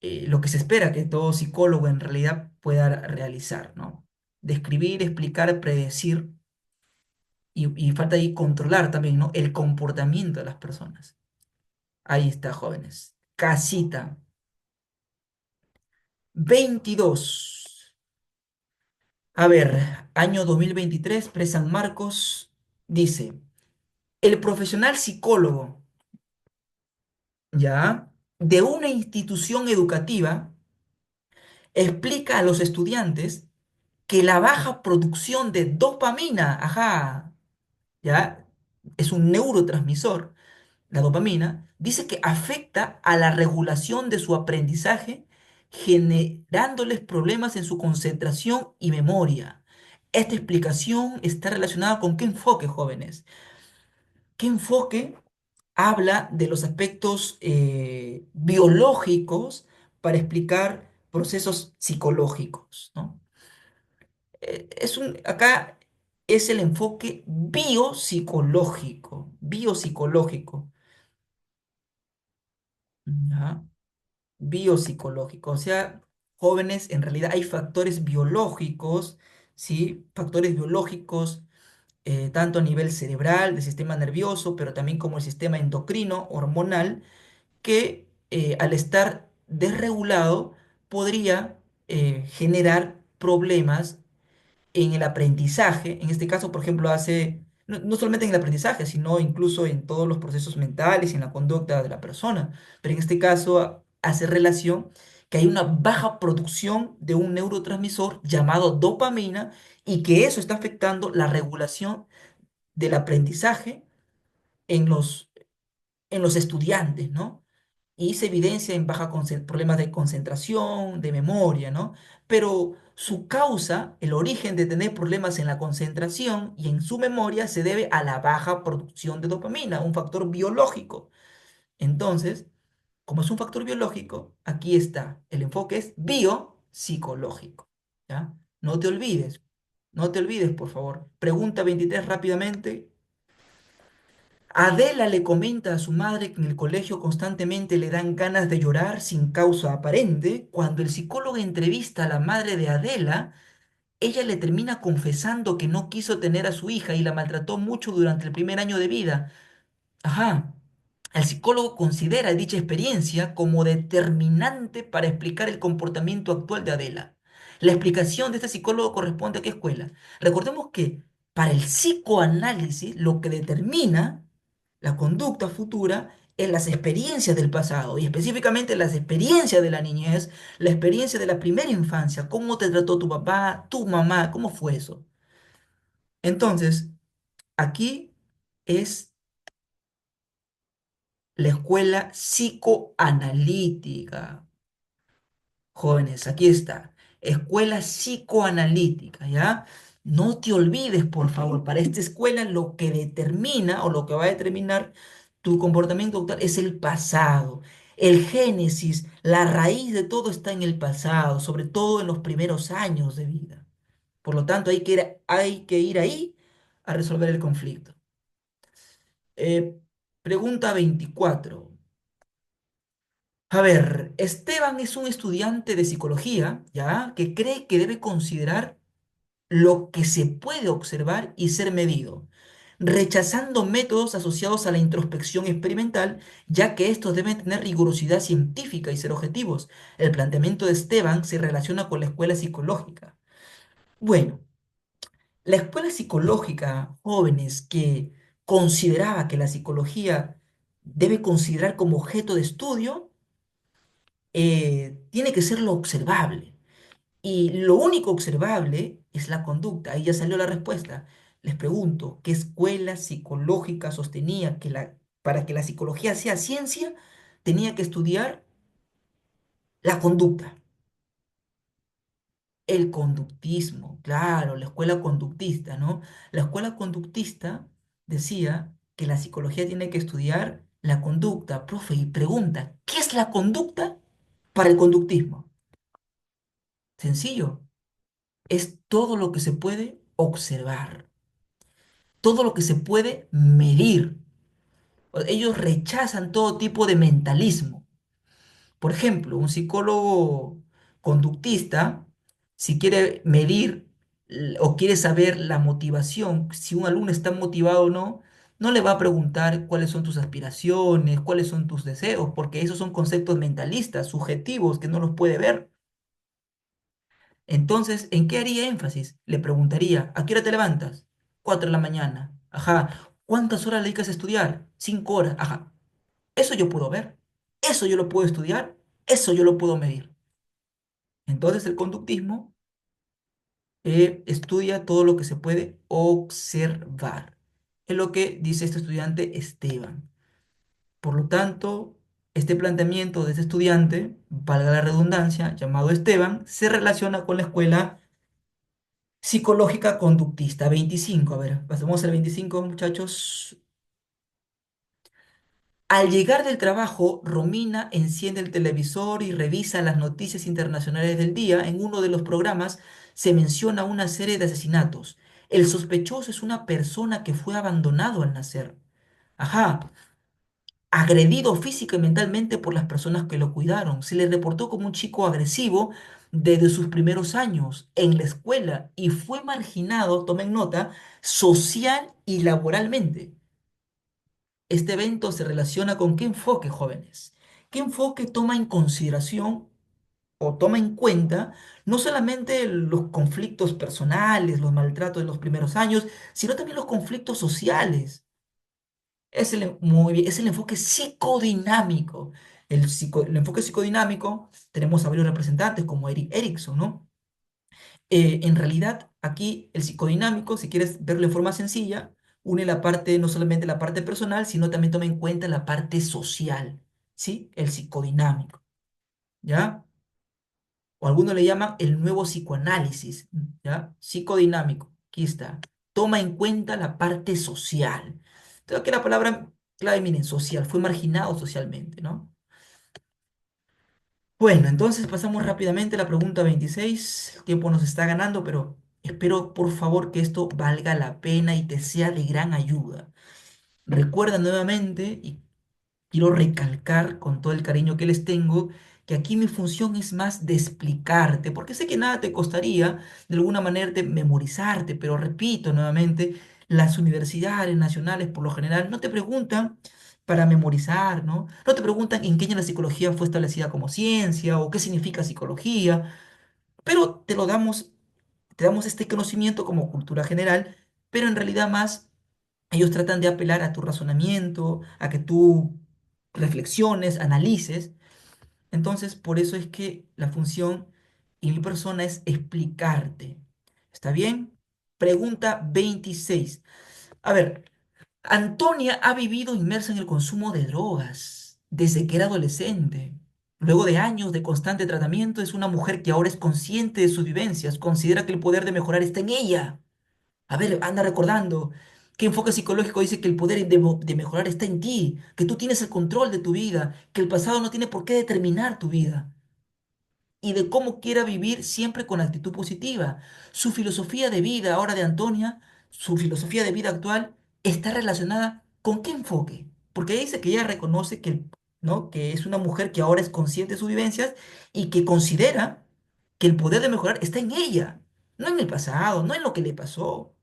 lo que se espera que todo psicólogo en realidad pueda realizar, ¿no? Describir, explicar, predecir y falta ahí controlar también, ¿no? El comportamiento de las personas. Ahí está, jóvenes. Casita. 22. A ver, año 2023, Pre-San Marcos, dice, el profesional psicólogo, ¿ya? De una institución educativa explica a los estudiantes que la baja producción de dopamina, ajá, ¿ya? Es un neurotransmisor, la dopamina, dice que afecta a la regulación de su aprendizaje, generándoles problemas en su concentración y memoria. Esta explicación está relacionada con qué enfoque, jóvenes. ¿Qué enfoque habla de los aspectos biológicos para explicar procesos psicológicos, ¿no? Acá es el enfoque biopsicológico, ¿ya? Biopsicológico. O sea, jóvenes, en realidad hay factores biológicos, ¿sí? Factores biológicos, tanto a nivel cerebral, del sistema nervioso, pero también como el sistema endocrino, hormonal, que al estar desregulado podría generar problemas en el aprendizaje, en este caso, por ejemplo, no solamente en el aprendizaje, sino incluso en todos los procesos mentales y en la conducta de la persona, pero en este caso hace relación que hay una baja producción de un neurotransmisor llamado dopamina y que eso está afectando la regulación del aprendizaje en los estudiantes, ¿no? Y se evidencia en problemas de concentración, de memoria, ¿no? Pero su causa, el origen de tener problemas en la concentración y en su memoria se debe a la baja producción de dopamina, un factor biológico. Entonces, como es un factor biológico, aquí está, el enfoque es biopsicológico, ¿ya? No te olvides, no te olvides, por favor. Pregunta 23 rápidamente. Adela le comenta a su madre que en el colegio constantemente le dan ganas de llorar sin causa aparente. Cuando el psicólogo entrevista a la madre de Adela, ella le termina confesando que no quiso tener a su hija y la maltrató mucho durante el primer año de vida. Ajá. El psicólogo considera dicha experiencia como determinante para explicar el comportamiento actual de Adela. La explicación de este psicólogo corresponde a qué escuela. Recordemos que para el psicoanálisis lo que determina la conducta futura es las experiencias del pasado y específicamente las experiencias de la niñez, la experiencia de la primera infancia, cómo te trató tu papá, tu mamá, cómo fue eso. Entonces, aquí es la escuela psicoanalítica. Jóvenes, aquí está. Escuela psicoanalítica, ¿ya? No te olvides, por favor, para esta escuela lo que determina o lo que va a determinar tu comportamiento actual es el pasado. El génesis, la raíz de todo está en el pasado, sobre todo en los primeros años de vida. Por lo tanto, hay que ir ahí a resolver el conflicto. Eh, pregunta 24. A ver, Esteban es un estudiante de psicología, ¿ya? Que cree que debe considerar lo que se puede observar y ser medido, rechazando métodos asociados a la introspección experimental, ya que estos deben tener rigurosidad científica y ser objetivos. El planteamiento de Esteban se relaciona con la escuela psicológica. Bueno, la escuela psicológica, jóvenes, que consideraba que la psicología debe considerar como objeto de estudio, tiene que ser lo observable. Y lo único observable es la conducta. Ahí ya salió la respuesta. Les pregunto, ¿qué escuela psicológica sostenía que para que la psicología sea ciencia, tenía que estudiar la conducta? El conductismo, claro, la escuela conductista, ¿no? La escuela conductista decía que la psicología tiene que estudiar la conducta, profe, y pregunta, ¿qué es la conducta para el conductismo? Sencillo, es todo lo que se puede observar, todo lo que se puede medir. Ellos rechazan todo tipo de mentalismo. Por ejemplo, un psicólogo conductista, si quiere medir o quiere saber la motivación, si un alumno está motivado o no, no le va a preguntar cuáles son tus aspiraciones, cuáles son tus deseos, porque esos son conceptos mentalistas, subjetivos, que no los puede ver. Entonces, ¿en qué haría énfasis? Le preguntaría, ¿a qué hora te levantas? 4 de la mañana. Ajá. ¿Cuántas horas le dedicas a estudiar? 5 horas. Ajá. Eso yo puedo ver. Eso yo lo puedo estudiar. Eso yo lo puedo medir. Entonces, el conductismo estudia todo lo que se puede observar. Es lo que dice este estudiante Esteban. Por lo tanto, este planteamiento de este estudiante, valga la redundancia, llamado Esteban, se relaciona con la escuela psicológica conductista. 25, a ver, pasemos al 25, muchachos. Al llegar del trabajo, Romina enciende el televisor y revisa las noticias internacionales del día. En uno de los programas se menciona una serie de asesinatos. El sospechoso es una persona que fue abandonado al nacer. Ajá, agredido física y mentalmente por las personas que lo cuidaron. Se le reportó como un chico agresivo desde sus primeros años en la escuela y fue marginado, tomen nota, social y laboralmente. Este evento se relaciona con qué enfoque, jóvenes. ¿Qué enfoque toma en consideración o toma en cuenta no solamente los conflictos personales, los maltratos de los primeros años, sino también los conflictos sociales. Muy bien, es el enfoque psicodinámico. El enfoque psicodinámico, tenemos a varios representantes como Eric Erickson, ¿no? En realidad, aquí el psicodinámico, si quieres verlo en forma sencilla, une la parte, no solamente la parte personal, sino también toma en cuenta la parte social, ¿sí? El psicodinámico, ¿ya? O algunos le llaman el nuevo psicoanálisis, ¿ya? Psicodinámico, aquí está. Toma en cuenta la parte social. Creo que la palabra clave, miren, social, fue marginado socialmente, ¿no? Bueno, entonces pasamos rápidamente a la pregunta 26. El tiempo nos está ganando, pero espero por favor que esto valga la pena y te sea de gran ayuda. Recuerda nuevamente, y quiero recalcar con todo el cariño que les tengo, que aquí mi función es más de explicarte, porque sé que nada te costaría de alguna manera de memorizarte, pero repito nuevamente, las universidades nacionales por lo general no te preguntan para memorizar, ¿no? No te preguntan en qué año la psicología fue establecida como ciencia o qué significa psicología, pero te damos este conocimiento como cultura general, pero en realidad más ellos tratan de apelar a tu razonamiento, a que tú reflexiones, analices. Entonces, por eso es que la función y mi persona es explicarte. ¿Está bien? Pregunta 26. A ver, Antonia ha vivido inmersa en el consumo de drogas desde que era adolescente. Luego de años de constante tratamiento, es una mujer que ahora es consciente de sus vivencias, considera que el poder de mejorar está en ella. A ver, anda recordando. ¿Qué enfoque psicológico dice que el poder de mejorar está en ti? Que tú tienes el control de tu vida, que el pasado no tiene por qué determinar tu vida y de cómo quiera vivir siempre con actitud positiva. Su filosofía de vida ahora de Antonia, su filosofía de vida actual, está relacionada con qué enfoque. Porque ella dice que ella reconoce que, ¿no? que es una mujer que ahora es consciente de sus vivencias y que considera que el poder de mejorar está en ella, no en el pasado, no en lo que le pasó.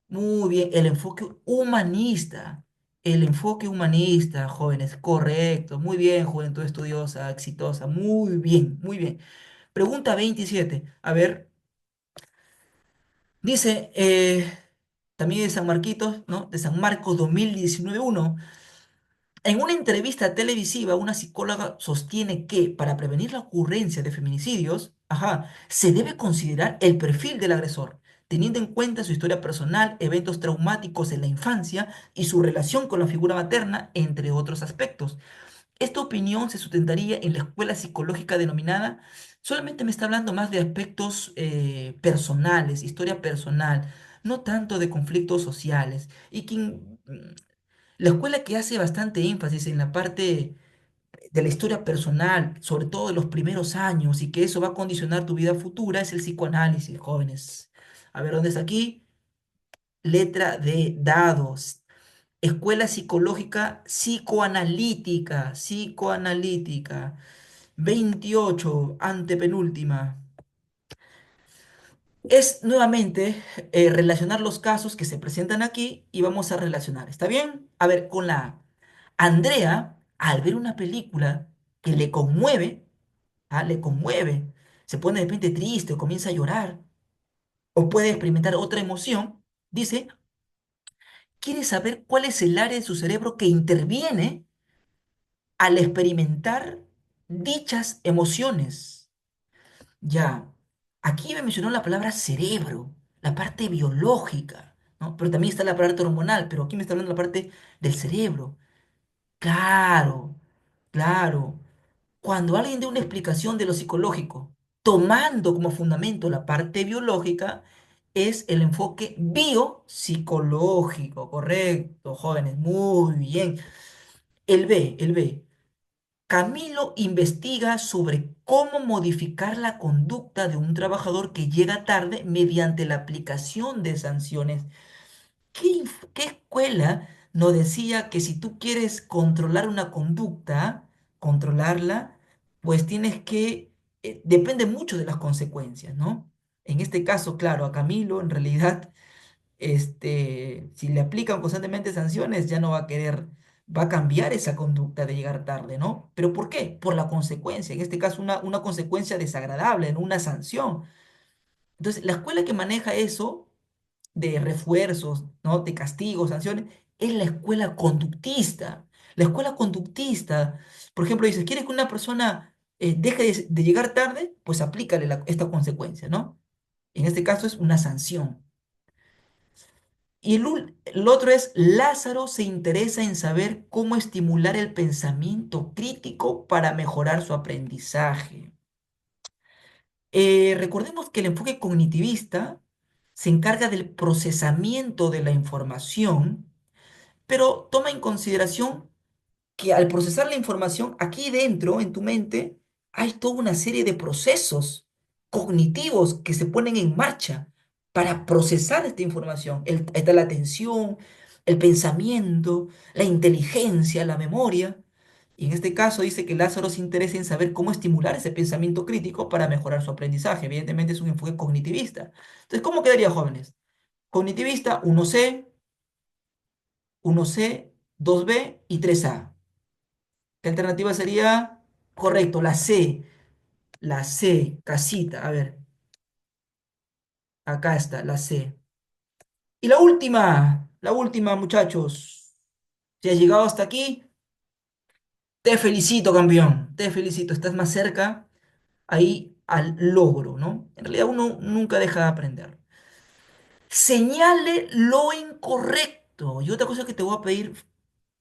Muy bien, el enfoque humanista. El enfoque humanista, jóvenes, correcto. Muy bien, juventud estudiosa, exitosa. Muy bien, muy bien. Pregunta 27. A ver, dice, también de San Marquitos, ¿no? De San Marcos 2019-1. En una entrevista televisiva, una psicóloga sostiene que para prevenir la ocurrencia de feminicidios, se debe considerar el perfil del agresor, teniendo en cuenta su historia personal, eventos traumáticos en la infancia y su relación con la figura materna, entre otros aspectos. Esta opinión se sustentaría en la escuela psicológica denominada, solamente me está hablando más de aspectos personales, historia personal, no tanto de conflictos sociales. La escuela que hace bastante énfasis en la parte de la historia personal, sobre todo de los primeros años, y que eso va a condicionar tu vida futura, es el psicoanálisis, jóvenes. A ver, ¿dónde está aquí? Letra de dados. Escuela psicológica psicoanalítica, psicoanalítica. 28, antepenúltima. Es nuevamente relacionar los casos que se presentan aquí y vamos a relacionar. ¿Está bien? A ver, con la A. Andrea, al ver una película que le conmueve, le conmueve, se pone de repente triste o comienza a llorar o puede experimentar otra emoción, dice, quiere saber cuál es el área de su cerebro que interviene al experimentar dichas emociones. Ya, aquí me mencionó la palabra cerebro, la parte biológica, ¿no? Pero también está la parte hormonal, pero aquí me está hablando la parte del cerebro. Claro, claro. Cuando alguien dé una explicación de lo psicológico, tomando como fundamento la parte biológica, es el enfoque biopsicológico, correcto, jóvenes, muy bien. El B. Camilo investiga sobre cómo modificar la conducta de un trabajador que llega tarde mediante la aplicación de sanciones. ¿Qué escuela nos decía que si tú quieres controlar una conducta, controlarla, pues tienes que, depende mucho de las consecuencias, ¿no? En este caso, claro, a Camilo en realidad, si le aplican constantemente sanciones, ya no va a querer va a cambiar esa conducta de llegar tarde, ¿no? ¿Pero por qué? Por la consecuencia, en este caso una consecuencia desagradable, no una sanción. Entonces, la escuela que maneja eso de refuerzos, ¿no? De castigos, sanciones, es la escuela conductista. La escuela conductista, por ejemplo, dice, ¿quieres que una persona deje de llegar tarde? Pues aplícale esta consecuencia, ¿no? En este caso es una sanción. Y el otro es, Lázaro se interesa en saber cómo estimular el pensamiento crítico para mejorar su aprendizaje. Recordemos que el enfoque cognitivista se encarga del procesamiento de la información, pero toma en consideración que al procesar la información, aquí dentro, en tu mente, hay toda una serie de procesos cognitivos que se ponen en marcha para procesar esta información. Está la atención, el pensamiento, la inteligencia, la memoria. Y en este caso dice que Lázaro se interesa en saber cómo estimular ese pensamiento crítico para mejorar su aprendizaje. Evidentemente es un enfoque cognitivista. Entonces, ¿cómo quedaría, jóvenes? Cognitivista, 1C, 2B y 3A. ¿Qué alternativa sería? Correcto, la C, casita. A ver, acá está, la C. Y la última, muchachos. Si has llegado hasta aquí, te felicito, campeón. Te felicito, estás más cerca ahí al logro, ¿no? En realidad uno nunca deja de aprender. Señale lo incorrecto. Y otra cosa que te voy a pedir,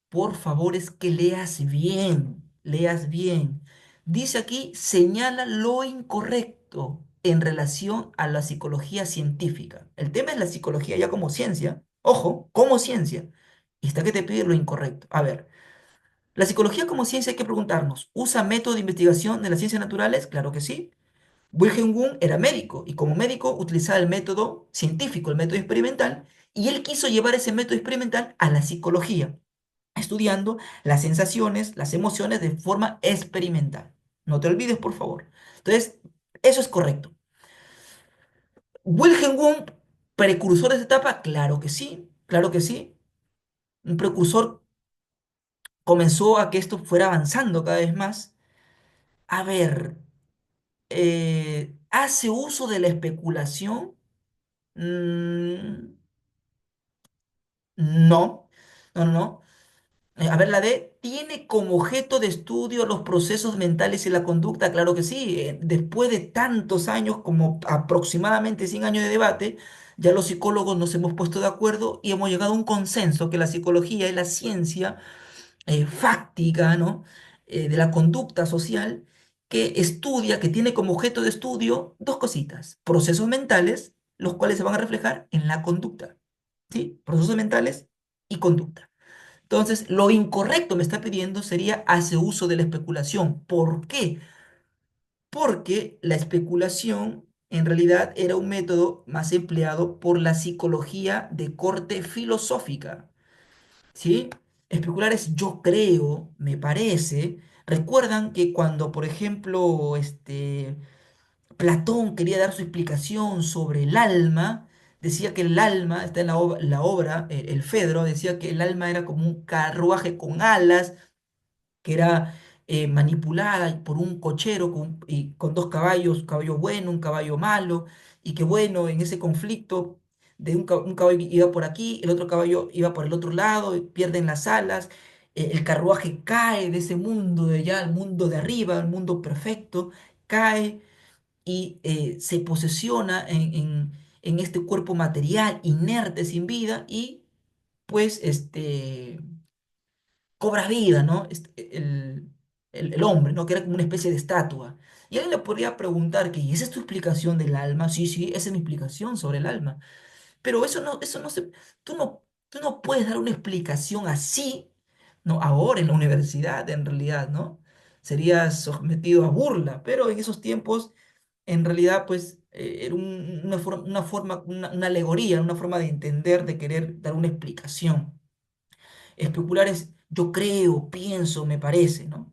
por favor, es que leas bien, leas bien. Dice aquí, señala lo incorrecto en relación a la psicología científica. El tema es la psicología ya como ciencia. Ojo, como ciencia. Y está que te pide lo incorrecto. A ver, la psicología como ciencia hay que preguntarnos, ¿usa método de investigación de las ciencias naturales? Claro que sí. Wilhelm Wundt era médico y como médico utilizaba el método científico, el método experimental, y él quiso llevar ese método experimental a la psicología estudiando las sensaciones, las emociones de forma experimental. No te olvides, por favor. Entonces, eso es correcto. Wilhelm Wundt, precursor de esta etapa, claro que sí, claro que sí. Un precursor comenzó a que esto fuera avanzando cada vez más. A ver, ¿hace uso de la especulación? Mm, no, no, no, no. A ver, la D, ¿tiene como objeto de estudio los procesos mentales y la conducta? Claro que sí. Después de tantos años, como aproximadamente 100 años de debate, ya los psicólogos nos hemos puesto de acuerdo y hemos llegado a un consenso que la psicología es la ciencia fáctica, ¿no? De la conducta social que estudia, que tiene como objeto de estudio dos cositas, procesos mentales, los cuales se van a reflejar en la conducta, ¿sí? Procesos mentales y conducta. Entonces, lo incorrecto me está pidiendo sería hace uso de la especulación. ¿Por qué? Porque la especulación en realidad era un método más empleado por la psicología de corte filosófica, ¿sí? Especular es yo creo, me parece. Recuerdan que cuando, por ejemplo, Platón quería dar su explicación sobre el alma, decía que el alma, está en la obra, el Fedro, decía que el alma era como un carruaje con alas, que era manipulada por un cochero y con dos caballos, un caballo bueno, un caballo malo, y que bueno, en ese conflicto de un caballo iba por aquí, el otro caballo iba por el otro lado, y pierden las alas, el carruaje cae de ese mundo de allá al mundo de arriba, al mundo perfecto, cae y se posesiona en este cuerpo material, inerte, sin vida, y pues cobra vida, ¿no? El hombre, ¿no? Que era como una especie de estatua. Y alguien le podría preguntar que, ¿y esa es tu explicación del alma? Sí, sí, esa es mi explicación sobre el alma. Pero eso no se, tú no puedes dar una explicación así, ¿no? Ahora en la universidad, en realidad, ¿no? Serías sometido a burla, pero en esos tiempos, en realidad, pues, era una alegoría, una forma de entender, de querer dar una explicación. Especular es yo creo, pienso, me parece, ¿no?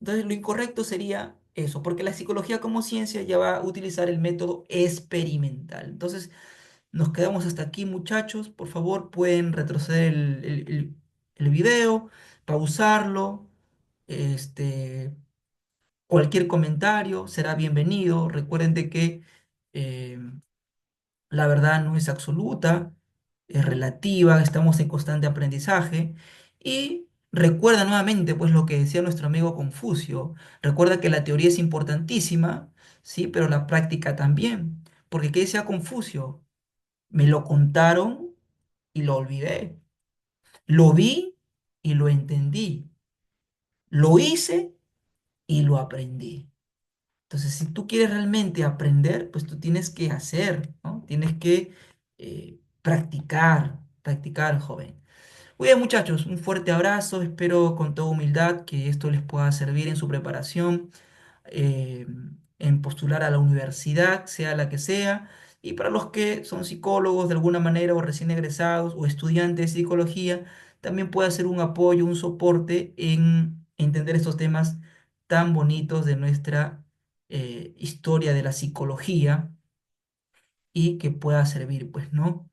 Entonces lo incorrecto sería eso, porque la psicología como ciencia ya va a utilizar el método experimental. Entonces nos quedamos hasta aquí, muchachos. Por favor, pueden retroceder el video pausarlo. Este, cualquier comentario será bienvenido. Recuerden de que eh, la verdad no es absoluta, es relativa, estamos en constante aprendizaje. Y recuerda nuevamente, pues, lo que decía nuestro amigo Confucio. Recuerda que la teoría es importantísima, sí, pero la práctica también. Porque ¿qué decía Confucio? Me lo contaron y lo olvidé. Lo vi y lo entendí. Lo hice y lo aprendí. Entonces, si tú quieres realmente aprender, pues tú tienes que hacer, ¿no? Tienes que practicar, joven. Muy bien, muchachos, un fuerte abrazo. Espero con toda humildad que esto les pueda servir en su preparación, eh, en postular a la universidad, sea la que sea. Y para los que son psicólogos de alguna manera o recién egresados o estudiantes de psicología, también puede ser un apoyo, un soporte en entender estos temas tan bonitos de nuestra historia de la psicología y que pueda servir, pues, ¿no?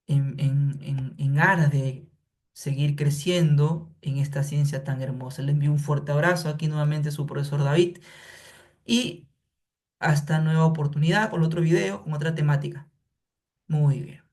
En aras de seguir creciendo en esta ciencia tan hermosa. Le envío un fuerte abrazo aquí nuevamente a su profesor David y hasta nueva oportunidad con otro video, con otra temática. Muy bien.